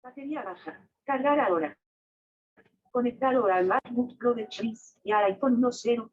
Batería baja. Cargar ahora. Conectar ahora al MacBook Pro de Chris y al iPhone no 0.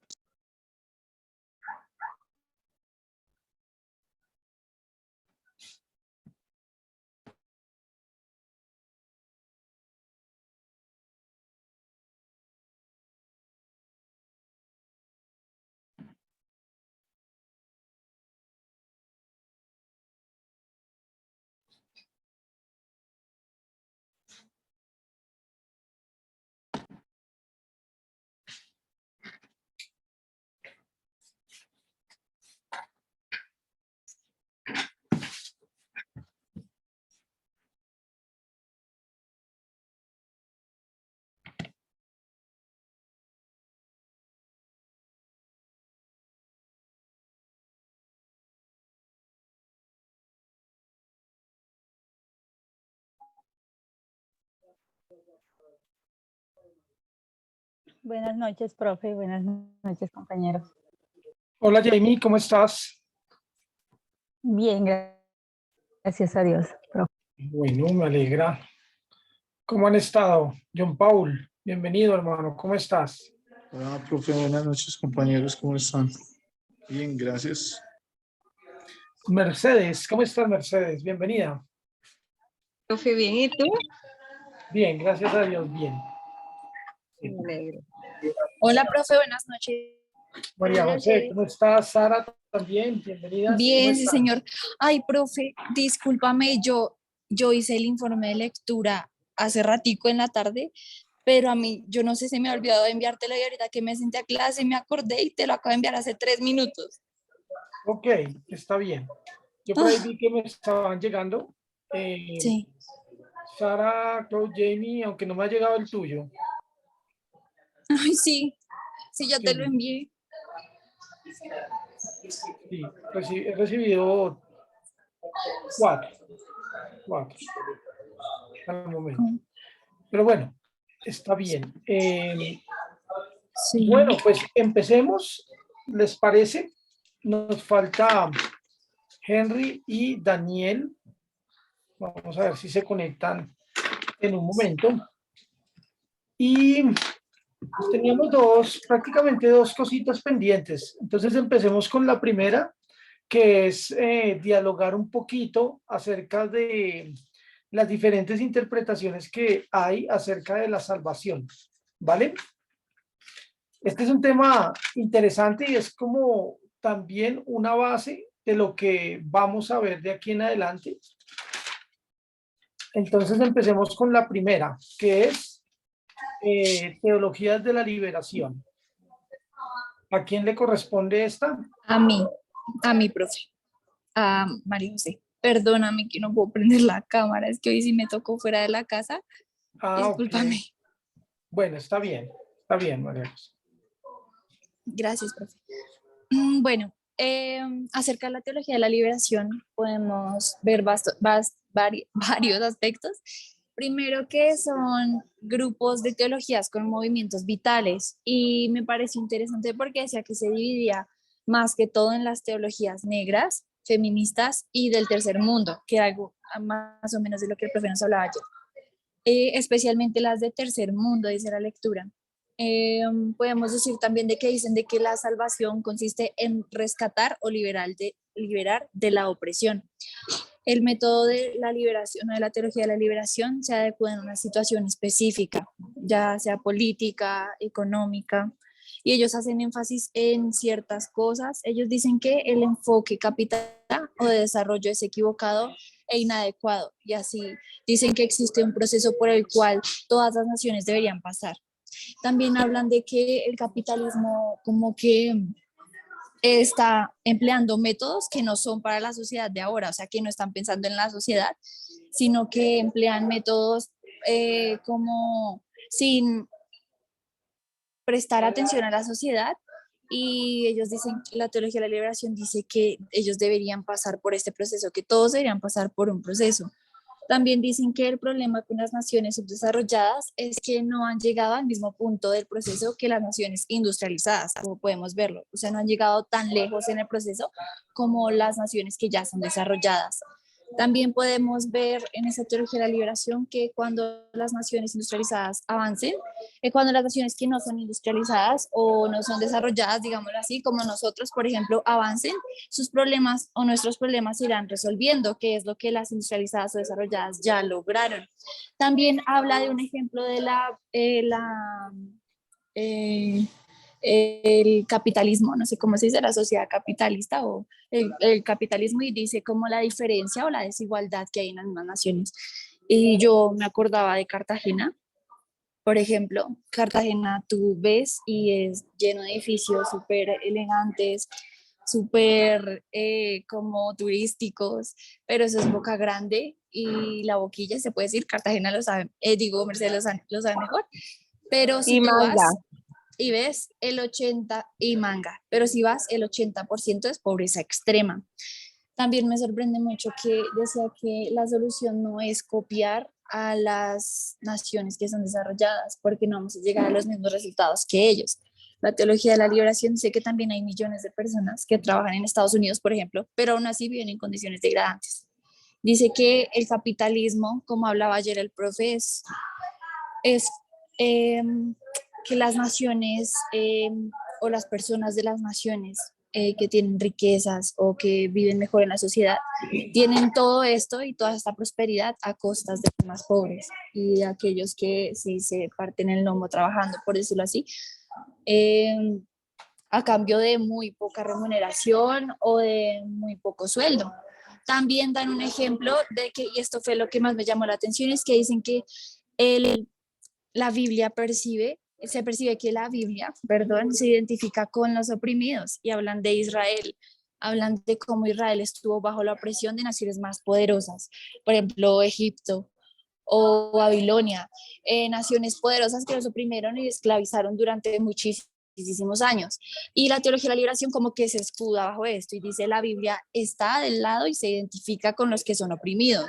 Buenas noches, profe. Buenas noches, compañeros. Hola, Jamie, ¿cómo estás? Bien, gracias a Dios, profe. Bueno, me alegra. ¿Cómo han estado? John Paul, bienvenido, hermano. ¿Cómo estás? Hola, profe, buenas noches, compañeros, ¿cómo están? Bien, gracias. Mercedes, ¿cómo estás, Mercedes? Bienvenida. Profe, bien, ¿y tú? Bien, gracias a Dios, bien. Me alegro. Hola, profe, buenas noches. María José, ¿cómo estás? Sara, también, bienvenida. ¿Cómo Bien, sí, estás? señor. Ay, profe, discúlpame, yo hice el informe de lectura hace ratico en la tarde, pero a mí, yo no sé si me he olvidado de enviártelo y ahorita que me senté a clase me acordé y te lo acabo de enviar hace 3 minutos. Ok, está bien. Yo por ahí vi que me estaban llegando. Sí. Sara, Claude, Jamie, aunque no me ha llegado el tuyo. Ay, sí, sí, ya te lo envié. Sí, he recibido cuatro al momento. Pero bueno, está bien. Sí. Bueno, pues empecemos, ¿les parece? Nos falta Henry y Daniel. Vamos a ver si se conectan en un momento. Y pues teníamos prácticamente dos cositas pendientes. Entonces empecemos con la primera, que es dialogar un poquito acerca de las diferentes interpretaciones que hay acerca de la salvación, ¿vale? Este es un tema interesante y es como también una base de lo que vamos a ver de aquí en adelante. Entonces empecemos con la primera, que es teologías de la liberación. ¿A quién le corresponde esta? A mí, profe. A María José. Perdóname que no puedo prender la cámara, es que hoy sí me tocó fuera de la casa. Discúlpame. Ok. Bueno, está bien, María José. Gracias, profe. Bueno, acerca de la teología de la liberación podemos ver varios aspectos. Primero que son grupos de teologías con movimientos vitales y me pareció interesante porque decía que se dividía más que todo en las teologías negras, feministas y del tercer mundo, que era algo más o menos de lo que el profe nos hablaba ayer. Especialmente las de tercer mundo, dice la lectura. Podemos decir también de que dicen de que la salvación consiste en rescatar o liberar de la opresión. El método de la liberación o de la teología de la liberación se adecua en una situación específica, ya sea política, económica, y ellos hacen énfasis en ciertas cosas. Ellos dicen que el enfoque capitalista o de desarrollo es equivocado e inadecuado, y así dicen que existe un proceso por el cual todas las naciones deberían pasar. También hablan de que el capitalismo como que está empleando métodos que no son para la sociedad de ahora, o sea, que no están pensando en la sociedad, sino que emplean métodos como sin prestar atención a la sociedad, y ellos dicen, la teología de la liberación dice que ellos deberían pasar por este proceso, que todos deberían pasar por un proceso. También dicen que el problema con las naciones subdesarrolladas es que no han llegado al mismo punto del proceso que las naciones industrializadas, como podemos verlo. O sea, no han llegado tan lejos en el proceso como las naciones que ya son desarrolladas. También podemos ver en esa teología de la liberación que cuando las naciones industrializadas avancen, cuando las naciones que no son industrializadas o no son desarrolladas, digámoslo así, como nosotros, por ejemplo, avancen, sus problemas o nuestros problemas se irán resolviendo, que es lo que las industrializadas o desarrolladas ya lograron. También habla de un ejemplo de eh, el capitalismo, no sé cómo se dice, la sociedad capitalista o el capitalismo, y dice como la diferencia o la desigualdad que hay en las mismas naciones. Y yo me acordaba de Cartagena, por ejemplo. Cartagena tú ves y es lleno de edificios súper elegantes, súper como turísticos, pero eso es Boca Grande y La Boquilla, se puede decir, Cartagena lo sabe, digo, Mercedes lo sabe mejor, pero si Y tú Manga. vas y ves el 80 y Manga, pero si vas el 80% es pobreza extrema. También me sorprende mucho que decía que la solución no es copiar a las naciones que son desarrolladas, porque no vamos a llegar a los mismos resultados que ellos. La teología de la liberación dice que también hay millones de personas que trabajan en Estados Unidos, por ejemplo, pero aún así viven en condiciones degradantes. Dice que el capitalismo, como hablaba ayer el profe, es que las naciones o las personas de las naciones que tienen riquezas o que viven mejor en la sociedad, tienen todo esto y toda esta prosperidad a costas de los más pobres y de aquellos que sí se parten el lomo trabajando, por decirlo así, eh, a cambio de muy poca remuneración o de muy poco sueldo. También dan un ejemplo de que, y esto fue lo que más me llamó la atención, es que dicen que la Biblia se percibe que la Biblia, perdón, se identifica con los oprimidos y hablan de Israel, hablan de cómo Israel estuvo bajo la opresión de naciones más poderosas, por ejemplo, Egipto o Babilonia, naciones poderosas que los oprimieron y esclavizaron durante muchísimos años. Y la teología de la liberación como que se escuda bajo esto y dice la Biblia está del lado y se identifica con los que son oprimidos,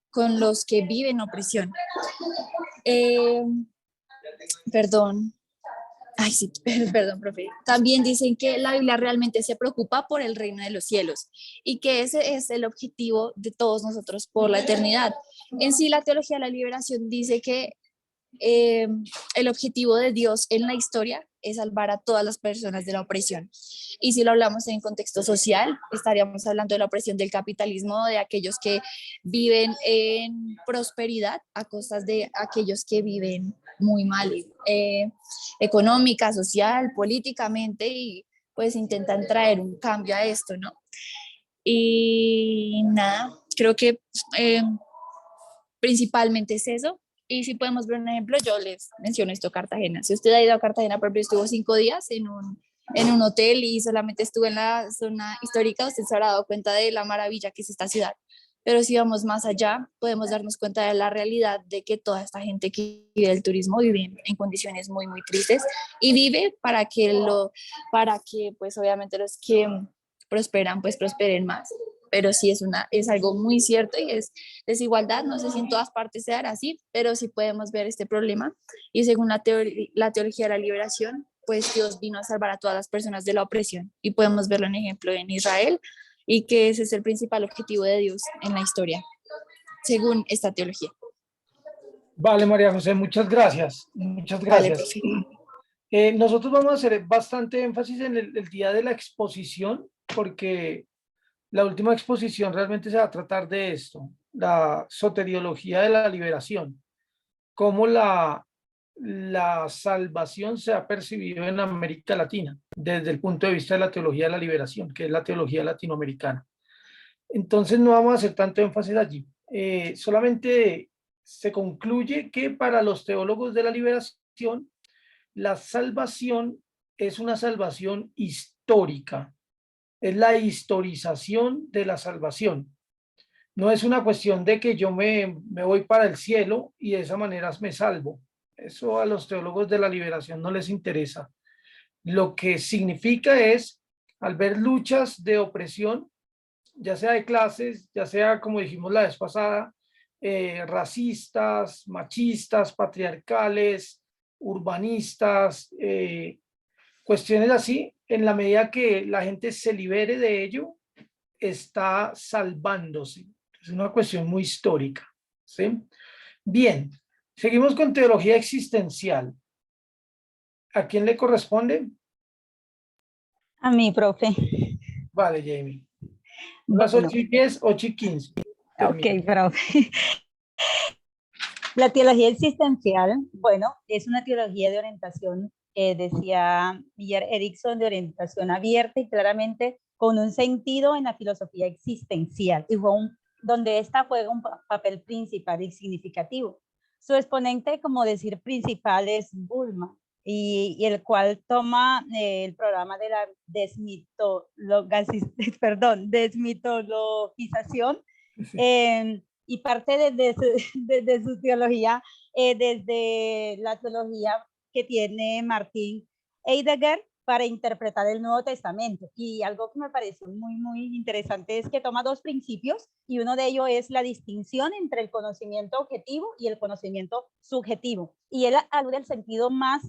con los que viven opresión. Eh, Perdón. Ay, sí, perdón, profe. También dicen que la Biblia realmente se preocupa por el reino de los cielos y que ese es el objetivo de todos nosotros por la eternidad. En sí, la teología de la liberación dice que el objetivo de Dios en la historia es salvar a todas las personas de la opresión. Y si lo hablamos en contexto social, estaríamos hablando de la opresión del capitalismo, de aquellos que viven en prosperidad a costas de aquellos que viven muy mal, económica, social, políticamente, y pues intentan traer un cambio a esto, ¿no? Y nada, creo que principalmente es eso. Y si podemos ver un ejemplo, yo les menciono esto, Cartagena. Si usted ha ido a Cartagena, por ejemplo, estuvo 5 días en un hotel y solamente estuvo en la zona histórica, usted se habrá dado cuenta de la maravilla que es esta ciudad. Pero si vamos más allá, podemos darnos cuenta de la realidad de que toda esta gente que vive del turismo vive en condiciones muy, muy tristes y vive para que pues obviamente los que prosperan, pues prosperen más. Pero sí es algo muy cierto y es desigualdad. No sé si en todas partes se hará así, pero sí podemos ver este problema. Y según la teología de la liberación, pues Dios vino a salvar a todas las personas de la opresión. Y podemos verlo en ejemplo en Israel y que ese es el principal objetivo de Dios en la historia, según esta teología. Vale, María José, muchas gracias. Muchas Vale, gracias. profe. Nosotros vamos a hacer bastante énfasis en el día de la exposición, porque la última exposición realmente se va a tratar de esto, la soteriología de la liberación, cómo la salvación se ha percibido en América Latina desde el punto de vista de la teología de la liberación, que es la teología latinoamericana. Entonces no vamos a hacer tanto énfasis allí. Solamente se concluye que para los teólogos de la liberación, la salvación es una salvación histórica, es la historización de la salvación. No es una cuestión de que yo me voy para el cielo y de esa manera me salvo. Eso a los teólogos de la liberación no les interesa. Lo que significa es, al ver luchas de opresión, ya sea de clases, ya sea, como dijimos la vez pasada, racistas, machistas, patriarcales, urbanistas, cuestiones así, en la medida que la gente se libere de ello, está salvándose. Es una cuestión muy histórica, ¿sí? Bien, seguimos con teología existencial. ¿A quién le corresponde? A mí, profe. Vale, Jamie. Las Bueno, 8:10, 8:15. ok, Termina. profe. La teología existencial, bueno, es una teología de orientación, decía Miller Erickson, de orientación abierta y claramente con un sentido en la filosofía existencial, y donde esta juega un papel principal y significativo. Su exponente, como decir, principal es Bullman, y el cual toma el programa de la desmitologización y parte de su teología, desde la teología que tiene Martín Heidegger para interpretar el Nuevo Testamento. Y algo que me pareció muy interesante es que toma dos principios, y uno de ellos es la distinción entre el conocimiento objetivo y el conocimiento subjetivo. Y él alude al sentido más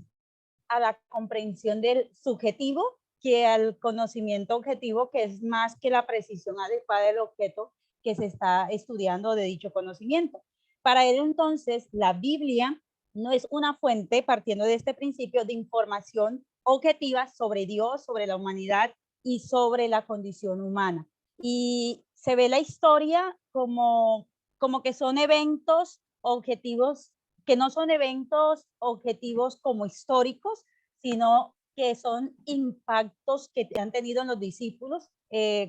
a la comprensión del subjetivo que al conocimiento objetivo, que es más que la precisión adecuada del objeto que se está estudiando de dicho conocimiento. Para él, entonces, la Biblia no es una fuente, partiendo de este principio, de información objetiva sobre Dios, sobre la humanidad y sobre la condición humana. Y se ve la historia como que son eventos objetivos, que no son eventos objetivos como históricos, sino que son impactos que han tenido en los discípulos,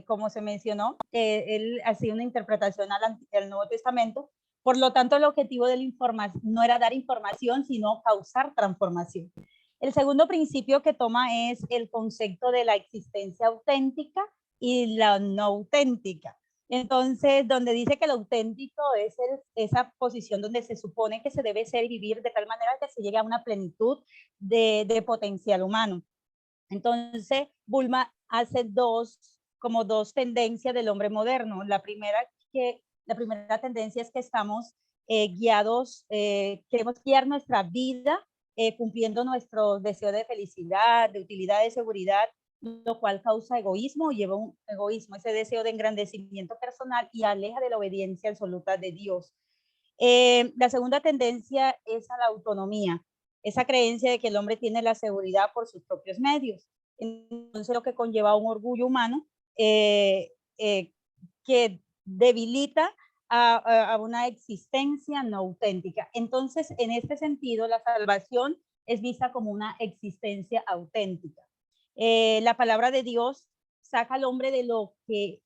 como se mencionó, él hacía una interpretación al Nuevo Testamento. Por lo tanto, el objetivo de la información no era dar información, sino causar transformación. El segundo principio que toma es el concepto de la existencia auténtica y la no auténtica. Entonces, donde dice que lo auténtico es esa posición donde se supone que se debe ser y vivir de tal manera que se llegue a una plenitud de potencial humano. Entonces, Bulma hace dos tendencias del hombre moderno. La primera tendencia es que estamos guiados, queremos guiar nuestra vida cumpliendo nuestros deseos de felicidad, de utilidad, de seguridad, lo cual causa egoísmo, lleva un egoísmo, ese deseo de engrandecimiento personal, y aleja de la obediencia absoluta de Dios. La segunda tendencia es a la autonomía, esa creencia de que el hombre tiene la seguridad por sus propios medios. Entonces, lo que conlleva un orgullo humano que debilita a una existencia no auténtica. Entonces, en este sentido, la salvación es vista como una existencia auténtica. La palabra de Dios saca al hombre del hombre,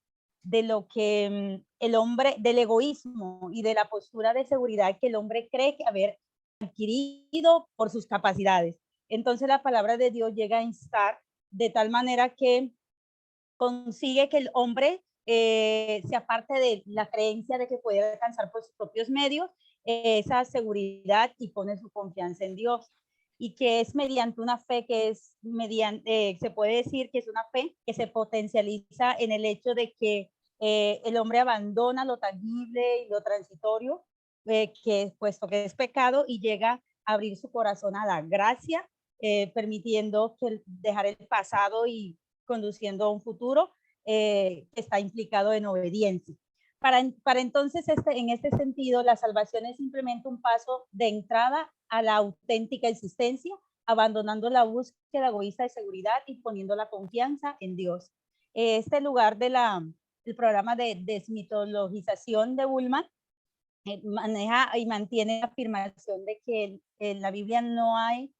del egoísmo y de la postura de seguridad que el hombre cree que haber adquirido por sus capacidades. Entonces la palabra de Dios llega a instar de tal manera que consigue que el hombre se aparte de la creencia de que puede alcanzar por sus propios medios esa seguridad, y pone su confianza en Dios, y que es mediante una fe que es se puede decir que es una fe que se potencializa en el hecho de que el hombre abandona lo tangible y lo transitorio, puesto que es pecado, y llega a abrir su corazón a la gracia, permitiendo que dejar el pasado y conduciendo a un futuro que está implicado en obediencia. Para entonces, en este sentido, la salvación es simplemente un paso de entrada a la auténtica existencia, abandonando la búsqueda egoísta de seguridad y poniendo la confianza en Dios. Este lugar del programa de desmitologización de Bullman maneja y mantiene la afirmación de que en la Biblia no hay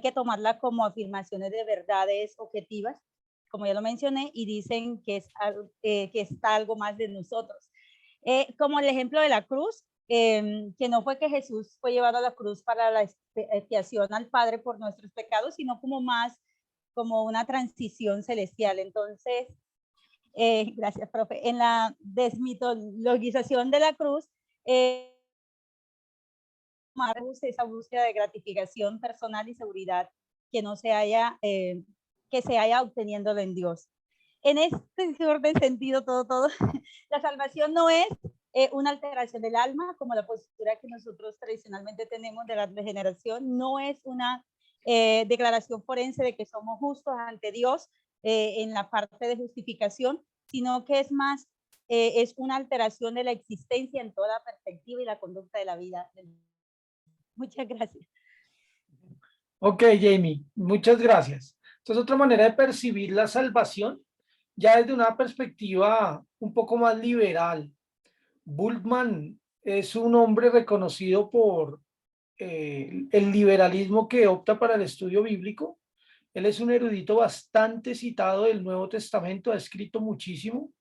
que tomarla como afirmaciones de verdades objetivas, como ya lo mencioné, y dicen que está algo más de nosotros. Como el ejemplo de la cruz, que no fue que Jesús fue llevado a la cruz para la expiación al Padre por nuestros pecados, sino como una transición celestial. Entonces, gracias, profe. En la desmitologización de la cruz, esa búsqueda de gratificación personal y seguridad que se haya obteniéndolo en Dios. En este orden sentido, todo, la salvación no es una alteración del alma, como la postura que nosotros tradicionalmente tenemos de la regeneración, no es una declaración forense de que somos justos ante Dios en la parte de justificación, sino que es más es una alteración de la existencia en toda perspectiva y la conducta de la vida. Muchas gracias. Ok, Jamie, muchas gracias. Entonces, otra manera de percibir la salvación, ya desde una perspectiva un poco más liberal. Bultmann es un hombre reconocido por el liberalismo que opta para el estudio bíblico. Él es un erudito bastante citado del Nuevo Testamento, ha escrito muchísimo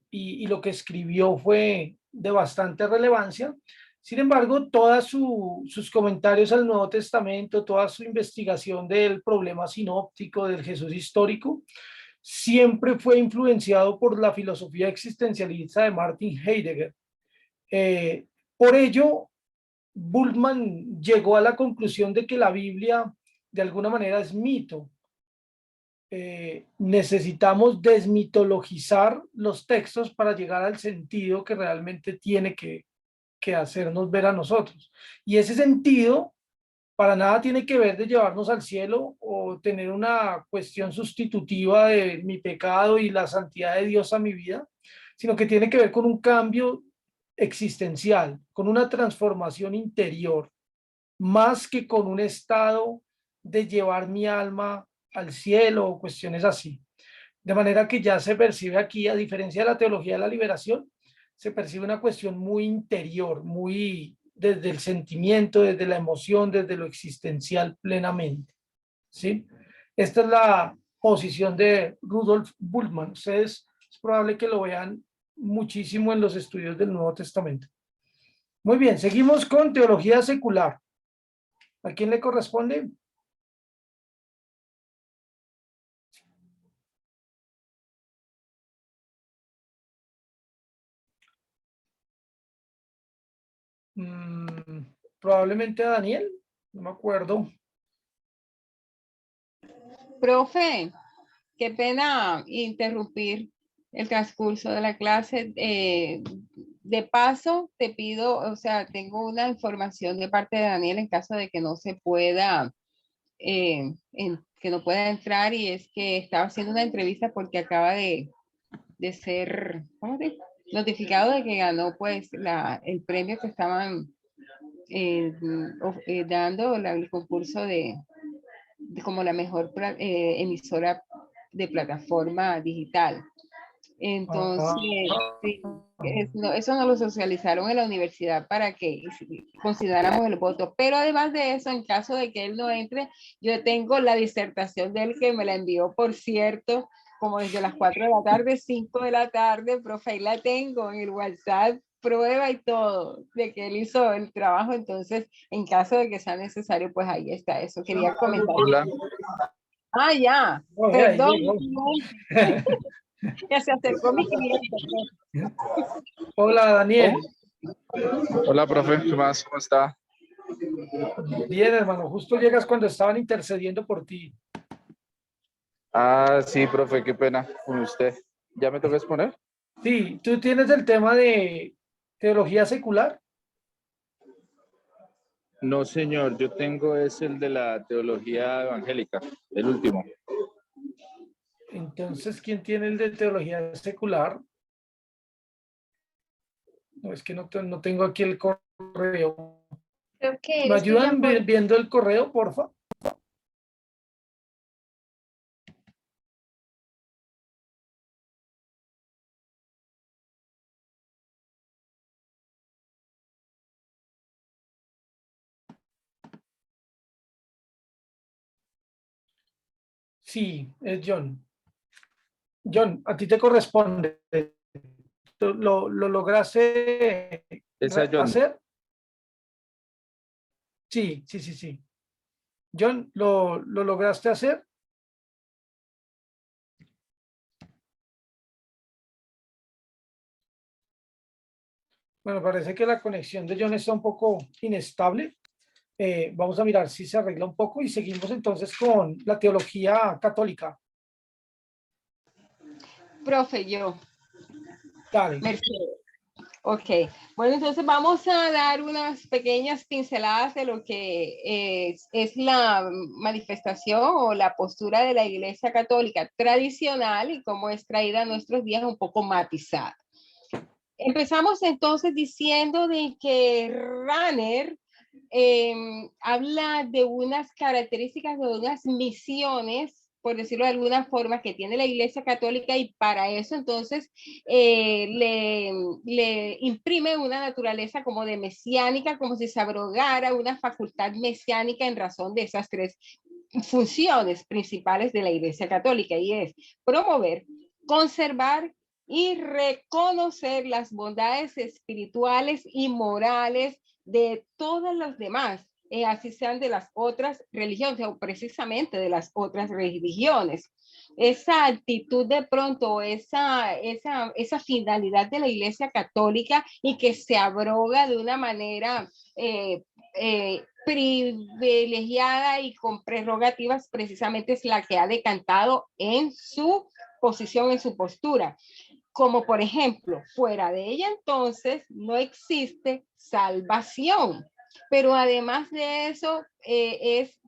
y lo que escribió fue de bastante relevancia. Sin embargo, todos sus comentarios al Nuevo Testamento, toda su investigación del problema sinóptico, del Jesús histórico, siempre fue influenciado por la filosofía existencialista de Martin Heidegger. Por ello, Bultmann llegó a la conclusión de que la Biblia de alguna manera es mito. Necesitamos desmitologizar los textos para llegar al sentido que realmente tiene que hacernos ver a nosotros. Y ese sentido para nada tiene que ver de llevarnos al cielo o tener una cuestión sustitutiva de mi pecado y la santidad de Dios a mi vida, sino que tiene que ver con un cambio existencial, con una transformación interior, más que con un estado de llevar mi alma al cielo o cuestiones así. De manera que ya se percibe aquí, a diferencia de la teología de la liberación, se percibe una cuestión muy interior, muy desde el sentimiento, desde la emoción, desde lo existencial plenamente. ¿Sí? Esta es la posición de Rudolf Bultmann. Ustedes es probable que lo vean muchísimo en los estudios del Nuevo Testamento. Muy bien, seguimos con teología secular. ¿A quién le corresponde? Probablemente a Daniel, no me acuerdo. Profe, qué pena interrumpir el transcurso de la clase. De paso, te pido, o sea, tengo una información de parte de Daniel en caso de que no se pueda, que no pueda entrar, y es que estaba haciendo una entrevista porque acaba de ser, ¿cómo se dice?, notificado de que ganó pues el premio que estaban dando el concurso de como la mejor emisora de plataforma digital. Entonces, sí, eso no lo socializaron en la universidad para que consideráramos el voto. Pero además de eso, en caso de que él no entre, yo tengo la disertación de él que me la envió, por cierto, como desde las 4 de la tarde, 5 de la tarde, profe, ahí la tengo en el WhatsApp, prueba y todo de que él hizo el trabajo. Entonces, en caso de que sea necesario, pues ahí está. Eso quería comentar. Hola. Ah, ya, perdón. Ya se acercó mi cliente. Hola, Daniel. Hola, profe. ¿Qué más? ¿Cómo está? Bien, hermano. Justo llegas cuando estaban intercediendo por ti. Ah, sí, profe. Qué pena con usted. ¿Ya me toca exponer? Sí, tú tienes el tema de teología secular. No, señor. Yo tengo es el de la teología evangélica, el último. Entonces, ¿quién tiene el de teología secular? No, es que no tengo aquí el correo. Creo que ¿Me eres tú, ayudan Jean-Paul. viendo el correo, porfa? Sí, es John. John, a ti te corresponde. ¿Lo lograste Esa John. hacer? Sí, sí, sí, sí. John, ¿lo lograste hacer? Bueno, parece que la conexión de John está un poco inestable. Vamos a mirar si se arregla un poco y seguimos entonces con la teología católica. Profe, yo. Dale. Mercedes. Ok, bueno, entonces vamos a dar unas pequeñas pinceladas de lo que es la manifestación o la postura de la Iglesia Católica tradicional y cómo es traída a nuestros días un poco matizada. Empezamos entonces diciendo de que Rahner habla de unas características, de unas misiones, por decirlo de alguna forma, que tiene la Iglesia Católica, y para eso entonces le imprime una naturaleza como de mesiánica, como si se abrogara una facultad mesiánica en razón de esas tres funciones principales de la Iglesia Católica, y es promover, conservar y reconocer las bondades espirituales y morales de todos los demás, así sean de las otras religiones o precisamente de las otras religiones. Esa actitud de pronto, esa finalidad de la Iglesia Católica, y que se abroga de una manera privilegiada y con prerrogativas, precisamente es la que ha decantado en su posición, en su postura. Como por ejemplo, fuera de ella entonces no existe salvación, pero además de eso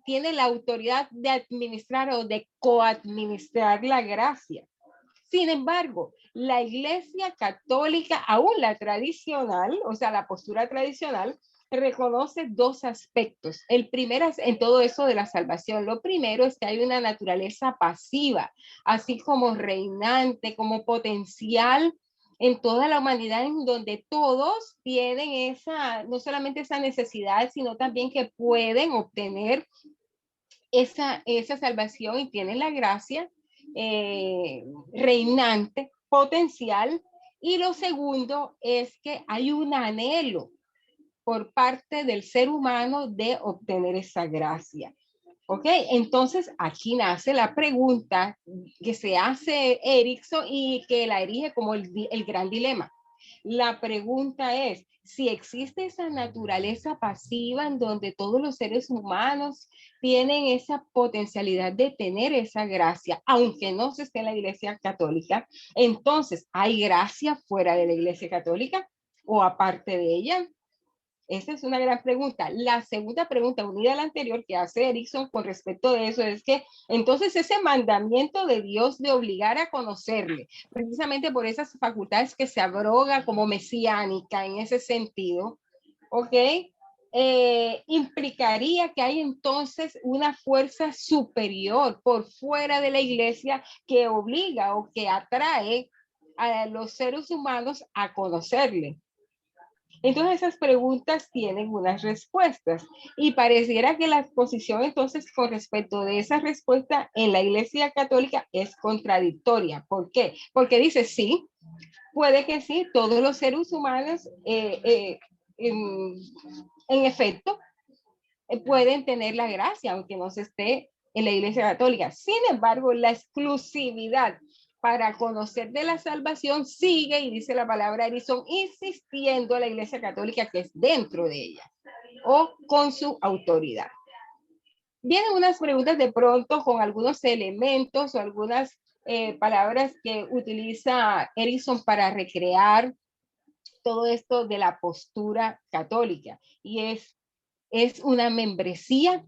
tiene la autoridad de administrar o de coadministrar la gracia. Sin embargo, la Iglesia Católica, aún la tradicional, o sea, la postura tradicional, reconoce dos aspectos. El primero es en todo eso de la salvación. Lo primero es que hay una naturaleza pasiva, así como reinante, como potencial en toda la humanidad, en donde todos tienen esa, no solamente esa necesidad, sino también que pueden obtener esa salvación y tienen la gracia reinante, potencial. Y lo segundo es que hay un anhelo por parte del ser humano de obtener esa gracia. ¿Ok? Entonces aquí nace la pregunta que se hace Erickson y que la erige como el gran dilema. La pregunta es, si existe esa naturaleza pasiva en donde todos los seres humanos tienen esa potencialidad de tener esa gracia, aunque no se esté en la Iglesia Católica, entonces, ¿hay gracia fuera de la Iglesia Católica o aparte de ella? Esa es una gran pregunta. La segunda pregunta, unida a la anterior que hace Erickson con respecto de eso, es que entonces ese mandamiento de Dios de obligar a conocerle, precisamente por esas facultades que se abroga como mesiánica en ese sentido, ¿ok? Implicaría que hay entonces una fuerza superior por fuera de la iglesia que obliga o que atrae a los seres humanos a conocerle. Entonces esas preguntas tienen unas respuestas y pareciera que la posición entonces con respecto de esa respuesta en la Iglesia Católica es contradictoria. ¿Por qué? Porque dice sí, puede que sí, todos los seres humanos en efecto pueden tener la gracia aunque no se esté en la Iglesia Católica. Sin embargo, la exclusividad para conocer de la salvación sigue, y dice la palabra Erickson, insistiendo a la Iglesia Católica que es dentro de ella o con su autoridad. Vienen unas preguntas de pronto con algunos elementos o algunas palabras que utiliza Erickson para recrear todo esto de la postura católica, y es una membresía,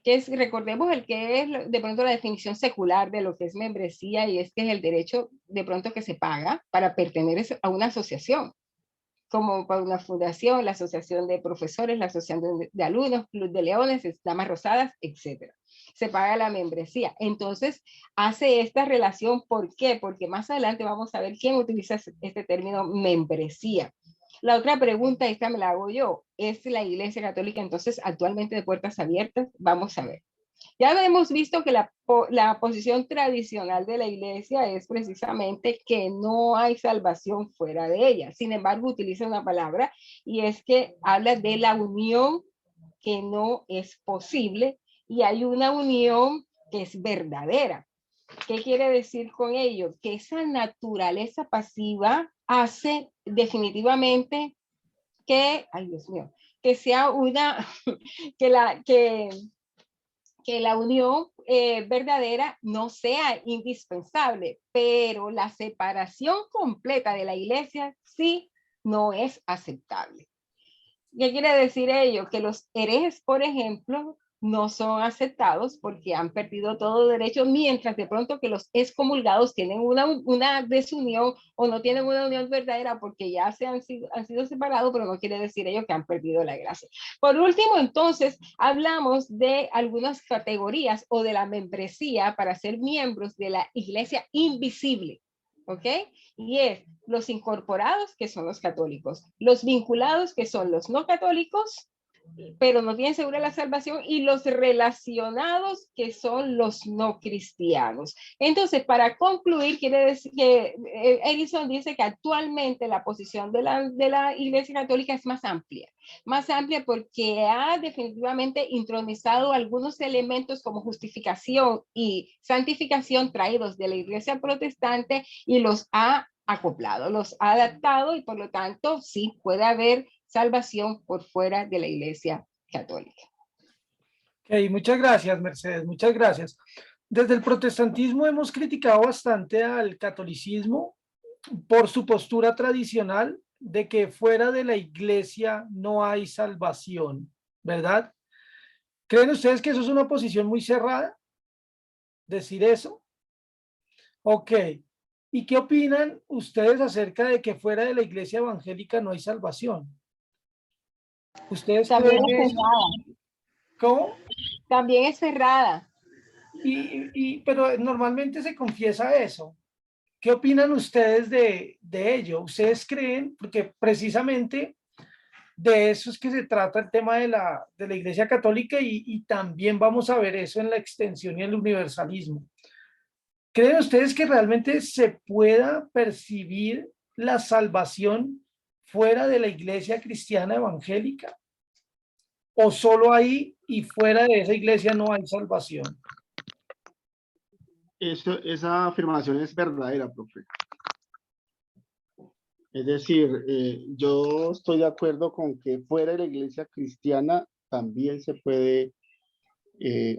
que es, recordemos, el que es de pronto la definición secular de lo que es membresía, y es que es el derecho de pronto que se paga para pertenecer a una asociación, como para una fundación, la asociación de profesores, la asociación de alumnos, club de leones, damas rosadas, etc. Se paga la membresía. Entonces, hace esta relación. ¿Por qué? Porque más adelante vamos a ver quién utiliza este término membresía. La otra pregunta, esta me la hago yo, ¿es la Iglesia Católica entonces actualmente de puertas abiertas? Vamos a ver. Ya hemos visto que la posición tradicional de la Iglesia es precisamente que no hay salvación fuera de ella. Sin embargo, utiliza una palabra, y es que habla de la unión que no es posible, y hay una unión que es verdadera. ¿Qué quiere decir con ello? Que esa naturaleza pasiva hace definitivamente que, ay Dios mío, que sea una, que la unión verdadera no sea indispensable, pero la separación completa de la iglesia sí no es aceptable. ¿Qué quiere decir ello? Que los herejes, por ejemplo, no son aceptados porque han perdido todo derecho, mientras de pronto que los excomulgados tienen una desunión o no tienen una unión verdadera porque ya han sido separados, pero no quiere decir ello que han perdido la gracia. Por último, entonces, hablamos de algunas categorías o de la membresía para ser miembros de la iglesia invisible. ¿Ok? Y es los incorporados, que son los católicos, los vinculados, que son los no católicos, pero no tienen segura la salvación, y los relacionados, que son los no cristianos. Entonces, para concluir, quiere decir que Edison dice que actualmente la posición de la Iglesia Católica es más amplia porque ha definitivamente intronizado algunos elementos como justificación y santificación traídos de la Iglesia Protestante y los ha acoplado, los ha adaptado, y por lo tanto sí puede haber salvación por fuera de la Iglesia Católica. Ok, muchas gracias, Mercedes, muchas gracias. Desde el protestantismo hemos criticado bastante al catolicismo por su postura tradicional de que fuera de la iglesia no hay salvación, ¿verdad? ¿Creen ustedes que eso es una posición muy cerrada? ¿Decir eso? Ok. ¿Y qué opinan ustedes acerca de que fuera de la iglesia evangélica no hay salvación? ¿Ustedes También creen es eso? cerrada. ¿Cómo? También es cerrada. Pero normalmente se confiesa eso. ¿Qué opinan ustedes de ello? ¿Ustedes creen? Porque precisamente de eso es que se trata el tema de la Iglesia Católica, y también vamos a ver eso en la extensión y el universalismo. ¿Creen ustedes que realmente se pueda percibir la salvación fuera de la Iglesia cristiana evangélica? ¿O solo ahí y fuera de esa iglesia no hay salvación? Esa afirmación es verdadera, profe. Es decir, yo estoy de acuerdo con que fuera de la iglesia cristiana también se puede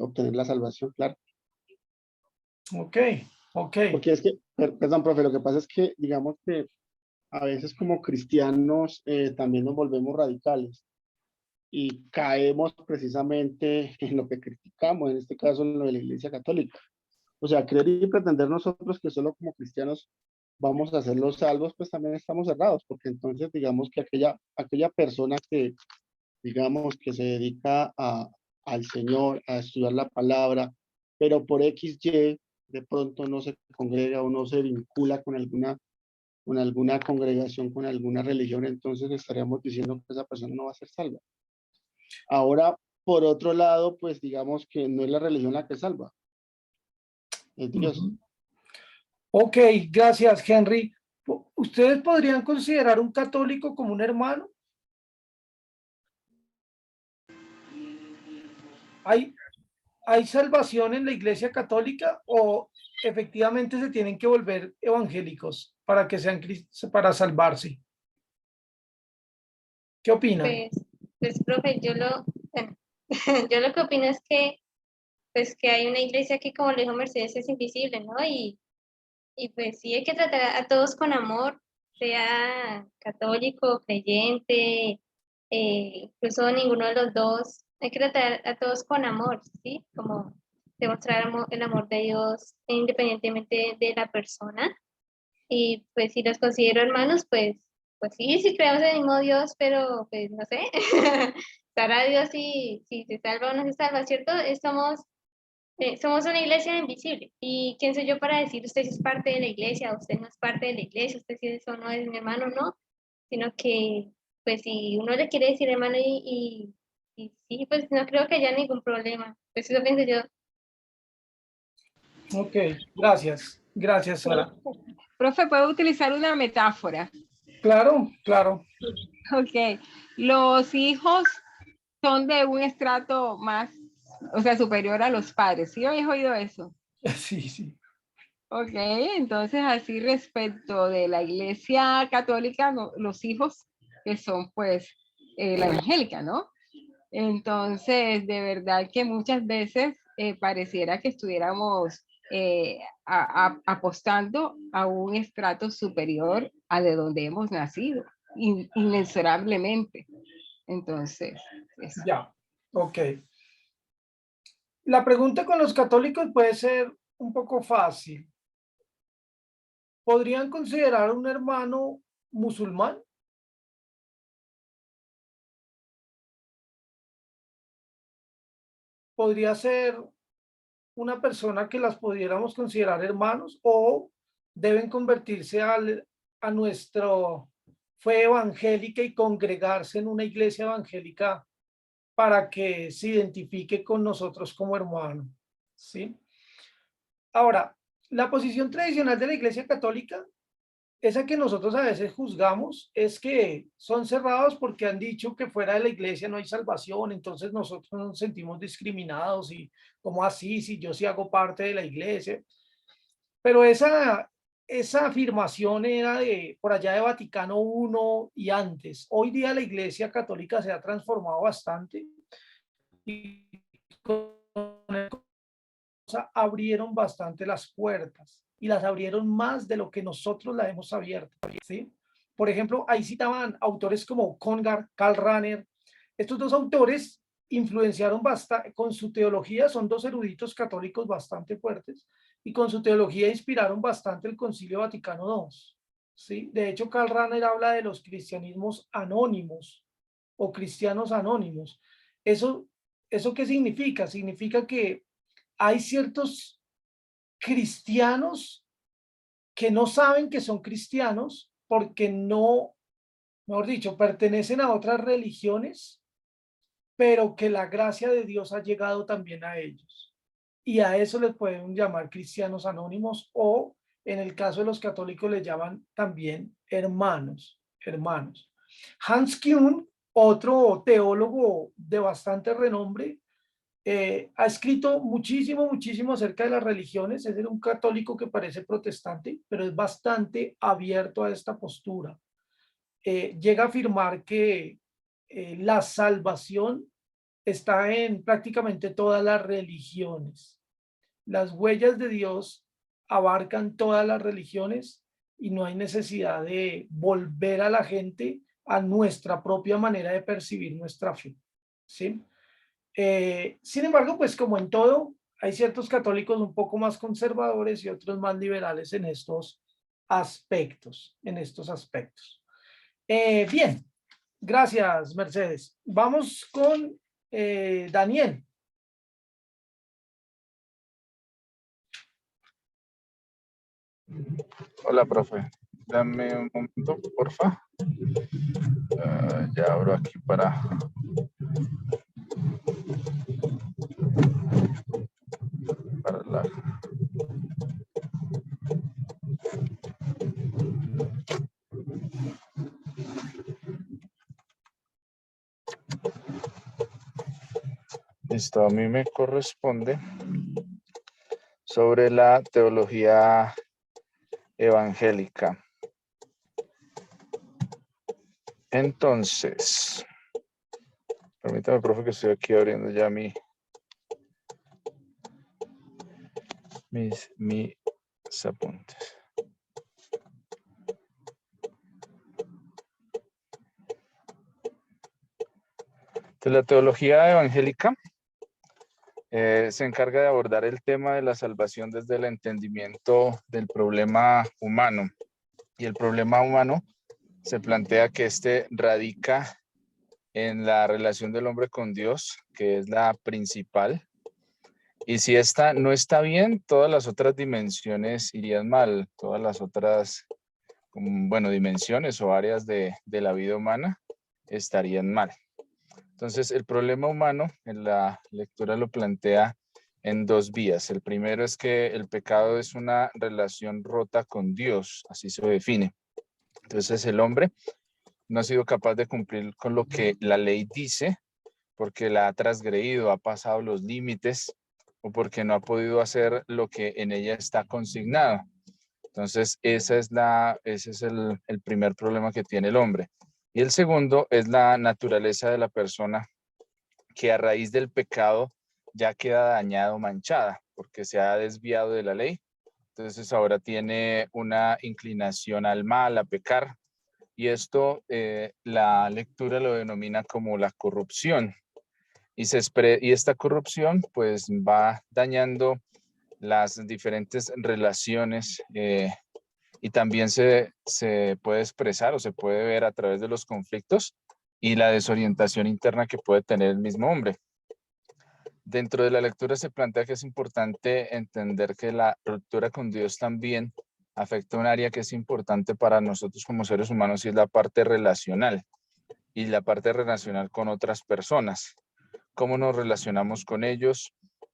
obtener la salvación, claro. Ok, ok. Porque es que, perdón, profe, lo que pasa es que, digamos que a veces como cristianos también nos volvemos radicales y caemos precisamente en lo que criticamos, en este caso en lo de la iglesia católica. O sea, creer y pretender nosotros que solo como cristianos vamos a ser los salvos, pues también estamos cerrados, porque entonces digamos que aquella persona que, digamos, que se dedica al Señor, a estudiar la palabra, pero por XY de pronto no se congrega o no se vincula con alguna congregación, con alguna religión, entonces estaríamos diciendo que esa persona no va a ser salva. Ahora, por otro lado, pues digamos que no es la religión la que salva, es Dios. Ok, gracias, Henry. ¿Ustedes podrían considerar un católico como un hermano? ¿Hay salvación en la iglesia católica o efectivamente se tienen que volver evangélicos para que sean para salvarse? ¿Qué opinan? Pues, profe, bueno, yo lo que opino es que, pues, que hay una iglesia que, como le dijo Mercedes, es invisible, ¿no? Y pues sí hay que tratar a todos con amor, sea católico, creyente, incluso ninguno de los dos. Hay que tratar a todos con amor, ¿sí? Como demostrar el amor de Dios independientemente de la persona. Y pues si los considero hermanos, pues sí, sí creemos en el mismo Dios, pero pues no sé, estará Dios si se salva o no se salva, ¿cierto? Somos una iglesia invisible. ¿Y quién soy yo para decir usted sí es parte de la iglesia, usted no es parte de la iglesia, usted sí es o no es mi hermano, no? Sino que, pues si uno le quiere decir hermano y sí, pues no creo que haya ningún problema. Pues eso pienso yo. Ok, gracias. Gracias, Sara. Profe, ¿puedo utilizar una metáfora? Claro, claro. Ok. Los hijos son de un estrato más, o sea, superior a los padres. ¿Sí habéis oído eso? Sí, sí. Ok, entonces así respecto de la iglesia católica, los hijos que son pues la evangélica, ¿no? Entonces, de verdad que muchas veces pareciera que estuviéramos apostando a un estrato superior a de donde hemos nacido, inexorablemente. Entonces, eso. Ya, ok. La pregunta con los católicos puede ser un poco fácil. ¿Podrían considerar un hermano musulmán? ¿Podría ser una persona que las pudiéramos considerar hermanos o deben convertirse a nuestra fe evangélica y congregarse en una iglesia evangélica para que se identifique con nosotros como hermano? ¿Sí? Ahora, la posición tradicional de la Iglesia Católica, esa que nosotros a veces juzgamos, es que son cerrados porque han dicho que fuera de la iglesia no hay salvación, entonces nosotros nos sentimos discriminados y como así, si yo sí hago parte de la iglesia. Pero esa afirmación era de por allá de Vaticano I y antes. Hoy día la Iglesia Católica se ha transformado bastante y abrieron bastante las puertas y las abrieron más de lo que nosotros las hemos abierto, ¿sí? Por ejemplo, ahí citaban autores como Congar, Karl Rahner. Estos dos autores influenciaron bastante con su teología, son dos eruditos católicos bastante fuertes y con su teología inspiraron bastante el Concilio Vaticano II, ¿sí? De hecho, Karl Rahner habla de los cristianismos anónimos o cristianos anónimos. ¿Eso qué significa? Significa que hay ciertos cristianos que no saben que son cristianos porque no, mejor dicho, pertenecen a otras religiones, pero que la gracia de Dios ha llegado también a ellos. Y a eso les pueden llamar cristianos anónimos o en el caso de los católicos les llaman también hermanos, hermanos. Hans Küng, otro teólogo de bastante renombre, ha escrito muchísimo acerca de las religiones. Es un católico que parece protestante, pero es bastante abierto a esta postura. Llega a afirmar que la salvación está en prácticamente todas las religiones. Las huellas de Dios abarcan todas las religiones y no hay necesidad de volver a la gente a nuestra propia manera de percibir nuestra fe, ¿sí? Sin embargo, pues como en todo, hay ciertos católicos un poco más conservadores y otros más liberales en estos aspectos, bien, gracias, Mercedes. Vamos con Daniel. Hola, profe. Dame un momento, porfa. Ya abro aquí para la... Listo, a mí me corresponde sobre la teología evangélica. Entonces, permítame, profe, que estoy aquí abriendo ya mis apuntes. Entonces, la teología evangélica se encarga de abordar el tema de la salvación desde el entendimiento del problema humano. Y el problema humano se plantea que este radica en la relación del hombre con Dios, que es la principal. Y si esta no está bien, todas las otras dimensiones irían mal. Todas las otras, bueno, dimensiones o áreas de la vida humana estarían mal. Entonces, el problema humano en la lectura lo plantea en dos vías. El primero es que el pecado es una relación rota con Dios, así se define. Entonces, el hombre no ha sido capaz de cumplir con lo que la ley dice porque la ha transgredido, ha pasado los límites o porque no ha podido hacer lo que en ella está consignado. Entonces, ese es el primer problema que tiene el hombre. Y el segundo es la naturaleza de la persona que a raíz del pecado ya queda dañada o manchada porque se ha desviado de la ley. Entonces ahora tiene una inclinación al mal, a pecar. Y esto la lectura lo denomina como la corrupción. y esta corrupción pues va dañando las diferentes relaciones y también se puede expresar o se puede ver a través de los conflictos y la desorientación interna que puede tener el mismo hombre. Dentro de la lectura se plantea que es importante entender que la ruptura con Dios también afecta un área que es importante para nosotros como seres humanos y es la parte relacional y la parte relacional con otras personas. Cómo nos relacionamos con ellos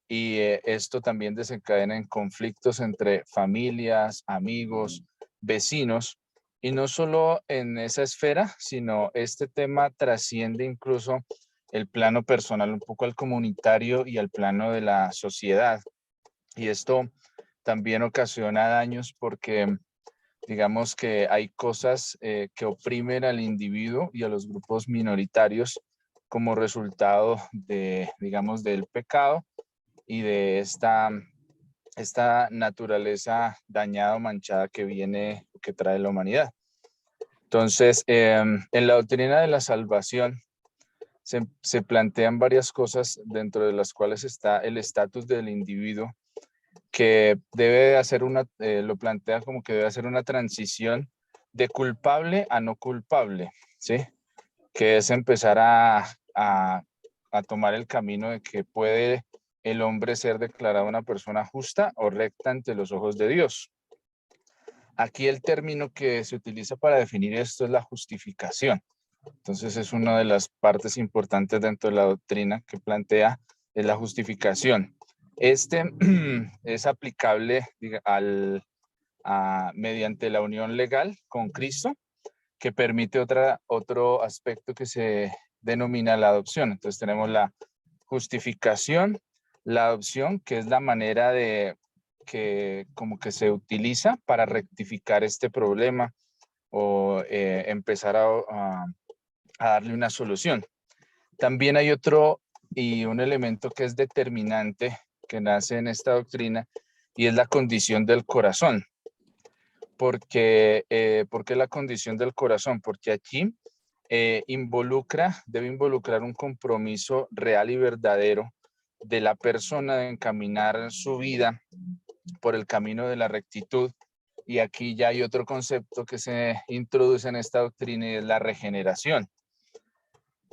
y esto también desencadena en conflictos entre familias, amigos, vecinos y no solo en esa esfera, sino este tema trasciende incluso el plano personal, un poco al comunitario y al plano de la sociedad. Y esto también ocasiona daños porque digamos que hay cosas que oprimen al individuo y a los grupos minoritarios como resultado de, digamos, del pecado y de esta naturaleza dañada o manchada que viene, que trae la humanidad. Entonces, en la doctrina de la salvación se plantean varias cosas dentro de las cuales está el estatus del individuo que debe hacer lo plantea como que debe hacer una transición de culpable a no culpable, ¿sí? Que es empezar a tomar el camino de que puede el hombre ser declarado una persona justa o recta ante los ojos de Dios. Aquí el término que se utiliza para definir esto es la justificación. Entonces es una de las partes importantes dentro de la doctrina que plantea es la justificación. Este es aplicable mediante la unión legal con Cristo, que permite otro aspecto que se denomina la adopción. Entonces tenemos la justificación, la adopción, que es la manera de que como que se utiliza para rectificar este problema o empezar a darle una solución. También hay otro y un elemento que es determinante que nace en esta doctrina y es la condición del corazón. ¿Por qué la condición del corazón? Porque aquí debe involucrar un compromiso real y verdadero de la persona de encaminar su vida por el camino de la rectitud. Y aquí ya hay otro concepto que se introduce en esta doctrina y es la regeneración.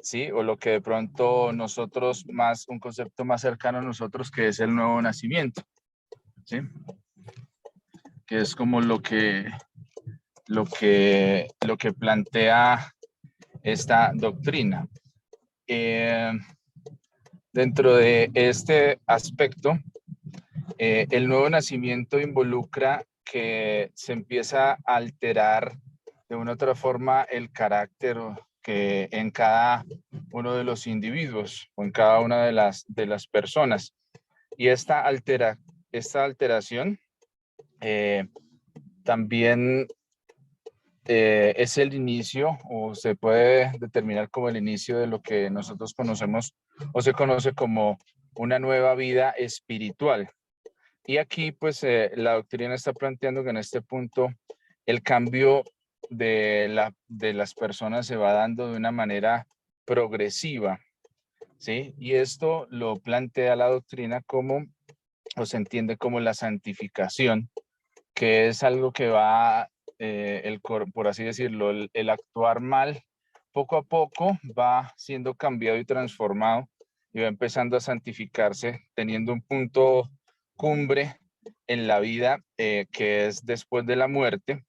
¿Sí? O lo que de pronto nosotros un concepto más cercano a nosotros que es el nuevo nacimiento, ¿sí? Que es como lo que plantea esta doctrina. Dentro de este aspecto, el nuevo nacimiento involucra que se empieza a alterar de una u otra forma el carácter que en cada uno de los individuos o en cada una de las personas. Y esta alteración también es el inicio o se puede determinar como el inicio de lo que nosotros conocemos o se conoce como una nueva vida espiritual. Y aquí pues la doctrina está planteando que en este punto el cambio de las personas se va dando de una manera progresiva, ¿sí? Y esto lo plantea la doctrina como, o se entiende como la santificación, que es algo que va, por así decirlo, el actuar mal, poco a poco va siendo cambiado y transformado y va empezando a santificarse, teniendo un punto cumbre en la vida que es después de la muerte,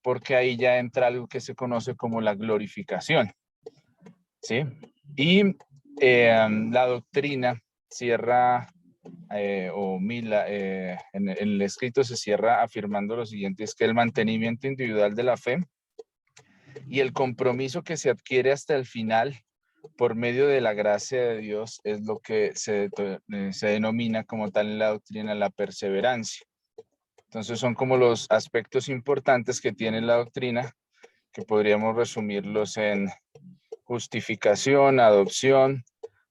porque ahí ya entra algo que se conoce como la glorificación, ¿sí? Y la doctrina cierra, en el escrito se cierra afirmando lo siguiente, es que el mantenimiento individual de la fe y el compromiso que se adquiere hasta el final por medio de la gracia de Dios es lo que se denomina como tal en la doctrina la perseverancia. Entonces son como los aspectos importantes que tiene la doctrina, que podríamos resumirlos en justificación, adopción,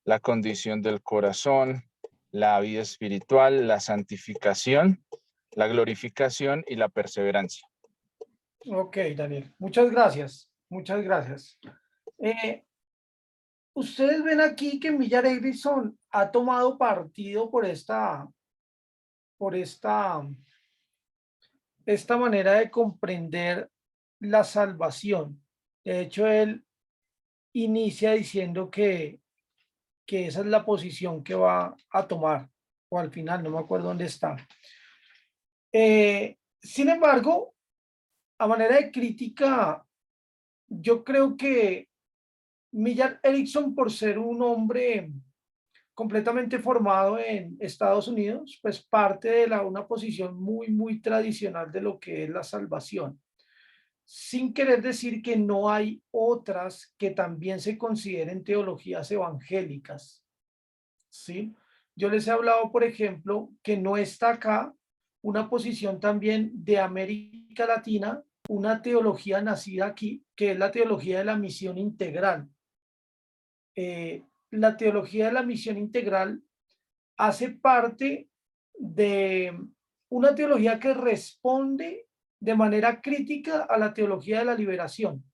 la condición del corazón, la vida espiritual, la santificación, la glorificación y la perseverancia. Ok, Daniel. Muchas gracias. Muchas gracias. ustedes ven aquí que Millar Erickson ha tomado partido por esta manera de comprender la salvación. De hecho, él inicia diciendo que esa es la posición que va a tomar, o al final, no me acuerdo dónde está. Sin embargo, a manera de crítica, yo creo que Millar Erickson, por ser un hombre completamente formado en Estados Unidos, pues parte de una posición muy tradicional de lo que es la salvación, sin querer decir que no hay otras que también se consideren teologías evangélicas, ¿sí? Yo les he hablado, por ejemplo, que no está acá una posición también de América Latina, una teología nacida aquí, que es la teología de la misión integral. La teología de la misión integral hace parte de una teología que responde de manera crítica a la teología de la liberación,